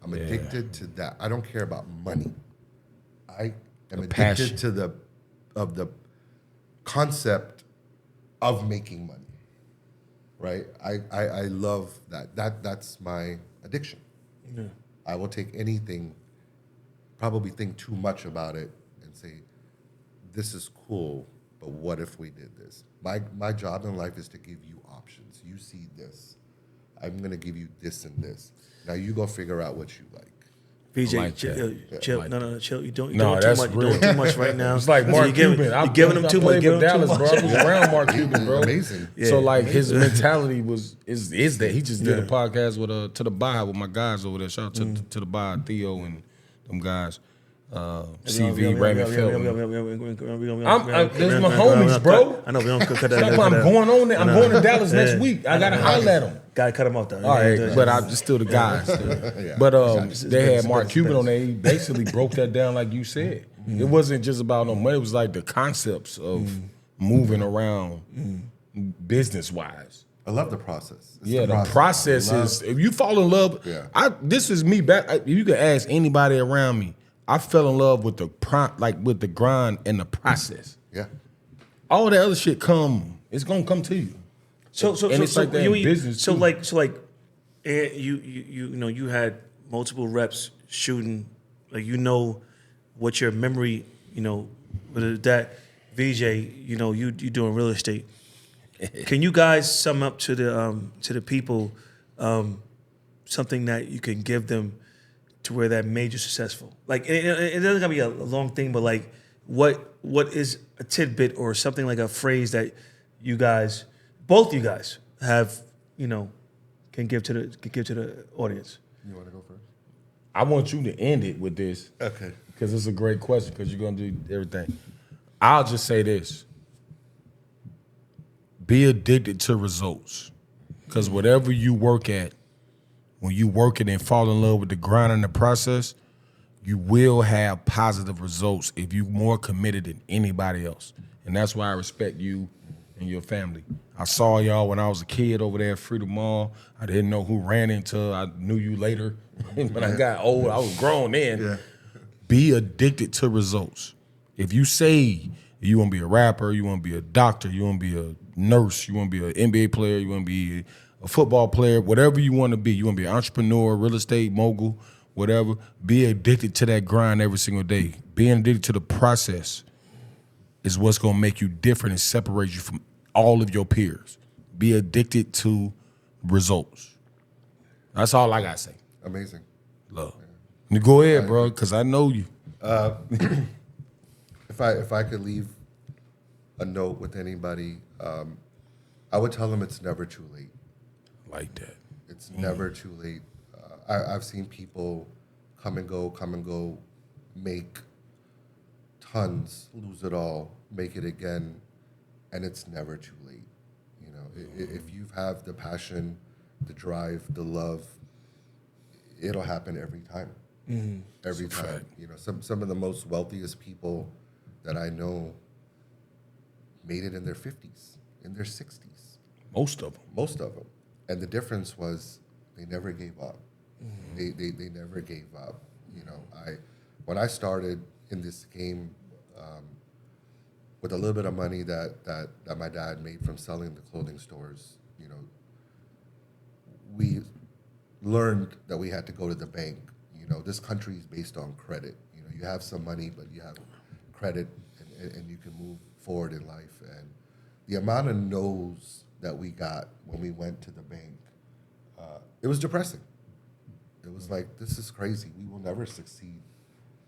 I'm addicted to that. I don't care about money. I am addicted to the concept of making money. Right? I love that. That's my addiction. Yeah. I will take anything, probably think too much about it, and say, this is cool, but what if we did this? My job in life is to give you options. You see this. I'm going to give you this and this. Now you go figure out what you like. Vijay, like chill. Like No, chill. You're doing that's too much. You're doing too much right now. It's like Mark Cuban. You're giving him too much. With Dallas, bro. I was around Mark Cuban, bro. Amazing. Yeah, so like his mentality is that he just did a podcast with To the Bar with my guys over there. Shout out to the Bar, Theo and them guys. CV, Raymond Felton. There's my homies, bro. I know we don't cut that. I'm going on there. I'm going to Dallas next week. I gotta holler at them. Gotta cut him off though. All right, but I'm just still the guys. But they had Mark Cuban on there. He basically broke that down like you said. It wasn't just about no money. It was like the concepts of moving around business wise. I love the process. It's the process is, if you fall in love, this is me back. If you could ask anybody around me, I fell in love with with the grind and the process. Yeah. All the other shit it's gonna come to you. So it's like that in business so too. like you know, you had multiple reps shooting, like, you know what your memory, you know, with that Vijay, you know, you doing real estate. Can you guys sum up to the people something that you can give them to where that made you successful? Like, it doesn't gotta be a long thing, but like, what is a tidbit or something, like a phrase that you guys, both you guys, have, you know, can give to the audience? You want to go first? I want you to end it with this. Okay. Because it's a great question, because you're going to do everything. I'll just say this. Be addicted to results. Because whatever you work at, when you work it and fall in love with the grind and the process, you will have positive results if you're more committed than anybody else. And that's why I respect you and your family. I saw y'all when I was a kid over there at Freedom Mall. I didn't know who ran until I knew you later. When I got old, I was grown then. Yeah. Be addicted to results. If you say you want to be a rapper, you want to be a doctor, you want to be a nurse, you want to be an NBA player, you want to be a football player, whatever you want to be, you want to be an entrepreneur, real estate mogul, whatever, be addicted to that grind every single day. Being addicted to the process is what's going to make you different and separate you from all of your peers. Be addicted to results. That's all I got to say. Amazing. Love. You go ahead, bro, because I know you. If I could leave a note with anybody, I would tell them it's never too late. Like that. It's never too late. I've seen people come and go, make tons, lose it all, make it again, and it's never too late. You know, if you have the passion, the drive, the love, it'll happen every time. Mm-hmm. Every time. Fact. You know, some of the most wealthiest people that I know made it in their 50s, in their 60s. Most of them. And the difference was they never gave up. Mm-hmm. They never gave up. You know, when I started in this game, with a little bit of money that my dad made from selling the clothing stores, you know, we learned that we had to go to the bank. You know, this country is based on credit. You know, you have some money, but you have credit, and you can move forward in life. And the amount of no's that we got when we went to the bank it was depressing. It was like, this is crazy. We will never succeed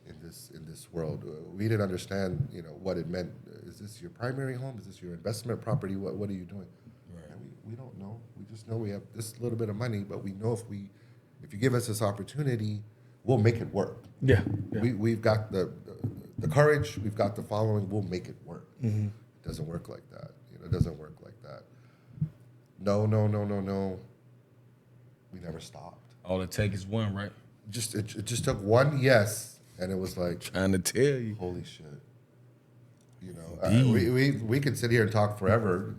in this world. We didn't understand, what it meant. Is this your primary home? Is this your investment property? What are you doing? Right. And we don't know. We just know we have this little bit of money, but we know if you give us this opportunity, we'll make it work. Yeah. We've got the courage. We've got the following. We'll make it work. Mm-hmm. It doesn't work like that. It doesn't work like that. No. We never stopped. All it takes is one, right? It just took one yes, and it was like, Trying to tell you. holy shit. We could sit here and talk forever,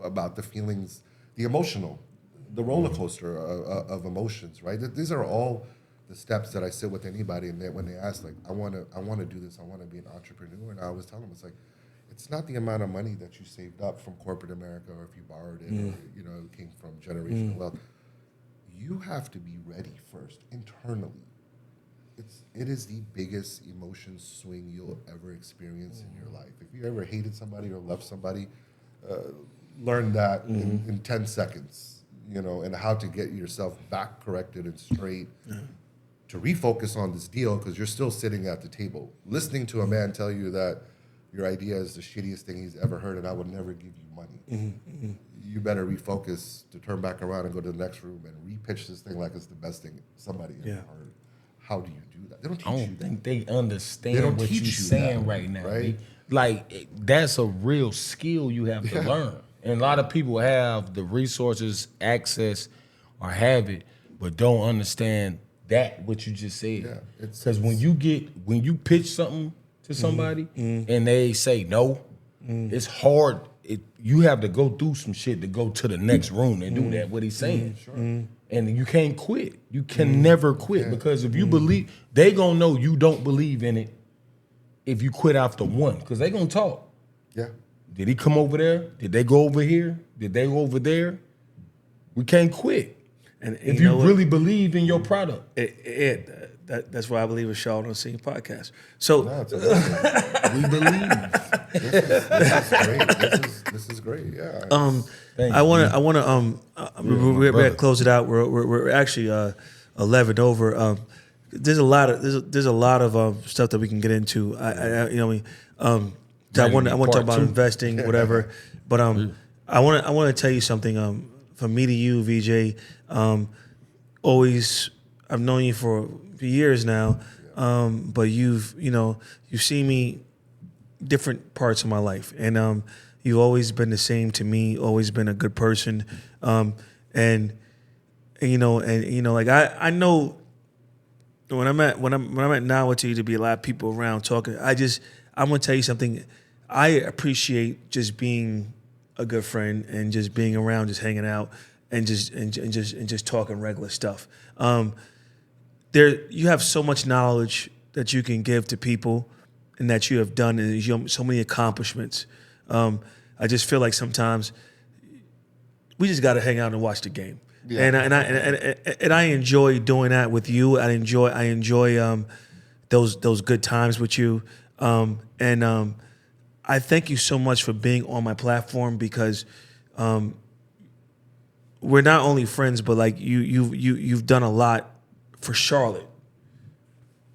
about the feelings, the emotional, the roller coaster of emotions, right? These are all the steps that I sit with anybody, and when they ask, like, I want to do this, I want to be an entrepreneur, and I always tell them, it's like, it's not the amount of money that you saved up from corporate America, or if you borrowed it, or it came from generational wealth. You have to be ready first internally. It is the biggest emotion swing you'll ever experience in your life. If you ever hated somebody or loved somebody, learn that in 10 seconds, and how to get yourself back corrected and straight to refocus on this deal, because you're still sitting at the table, listening to a man tell you that your idea is the shittiest thing he's ever heard and I would never give you money. You better refocus to turn back around and go to the next room and repitch this thing like it's the best thing somebody ever heard. How do you do that? They don't teach you that. I don't think they understand what you're saying right now. Right? Like, that's a real skill you have to learn. And a lot of people have the resources, access, or have it, but don't understand what you just said. Yeah, because when you pitch something to somebody and they say no, it's hard. You have to go through some shit to go to the next room and do that, what he's saying. Sure. And you can't quit. You can never quit, because if you believe, they gonna know you don't believe in it if you quit after one, because they gonna talk. Yeah. Did he come over there? Did they go over here? Did they go over there? We can't quit. And if you really believe in your product. That's why I believe in Charlotte on Scene podcast. So we believe. This is great. This is great. Yeah. I want to. We're to close it out. We're actually 11 over. There's a lot of stuff that we can get into. I want to talk about investing, whatever. But I want to tell you something. From me to you, Vijay. Always, I've known you for years now, but you've seen me different parts of my life, and you've always been the same to me. Always been a good person, like I know when I'm at now, to you to be a lot of people around talking. I'm gonna tell you something. I appreciate just being a good friend and just being around, just hanging out, and just talking regular stuff. You have so much knowledge that you can give to people, and that you have done, and you have so many accomplishments. I just feel like sometimes we just got to hang out and watch the game. Yeah. And I enjoy doing that with you. I enjoy those good times with you. I thank you so much for being on my platform, because we're not only friends, but like you've done a lot for Charlotte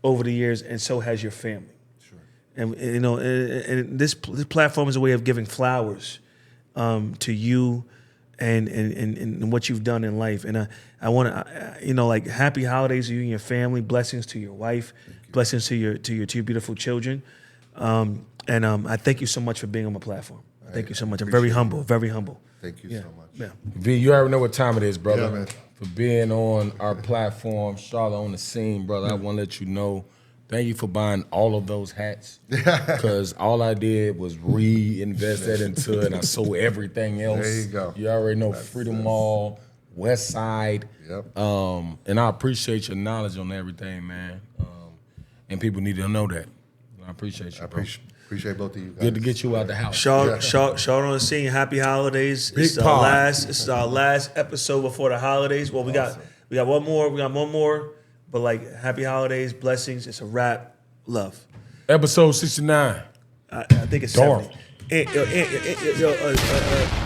over the years, and so has your family. Sure. And this platform is a way of giving flowers to you and what you've done in life. And I want to, happy holidays to you and your family. Blessings to your wife. Blessings to your beautiful children. I thank you so much for being on my platform. Thank you so much. I'm very humble. Very humble. Thank you so much. Yeah. V, you already know what time it is, brother. Yeah, man. For being on our platform, Charlotte on the Scene, brother. I want to let you know, thank you for buying all of those hats. Because all I did was reinvest that into it, and I sold everything else. There you go. You already know Freedom Mall, West Side. Yep. And I appreciate your knowledge on everything, man. And people need to know that. I appreciate you, bro. Appreciate both of you guys. Good to get you out the house. Charlotte on the Scene. Happy holidays. This is our last episode before the holidays. Well, we got one more. We got one more. But happy holidays, blessings. It's a wrap. Love. Episode 69. I think it's Dark. 70.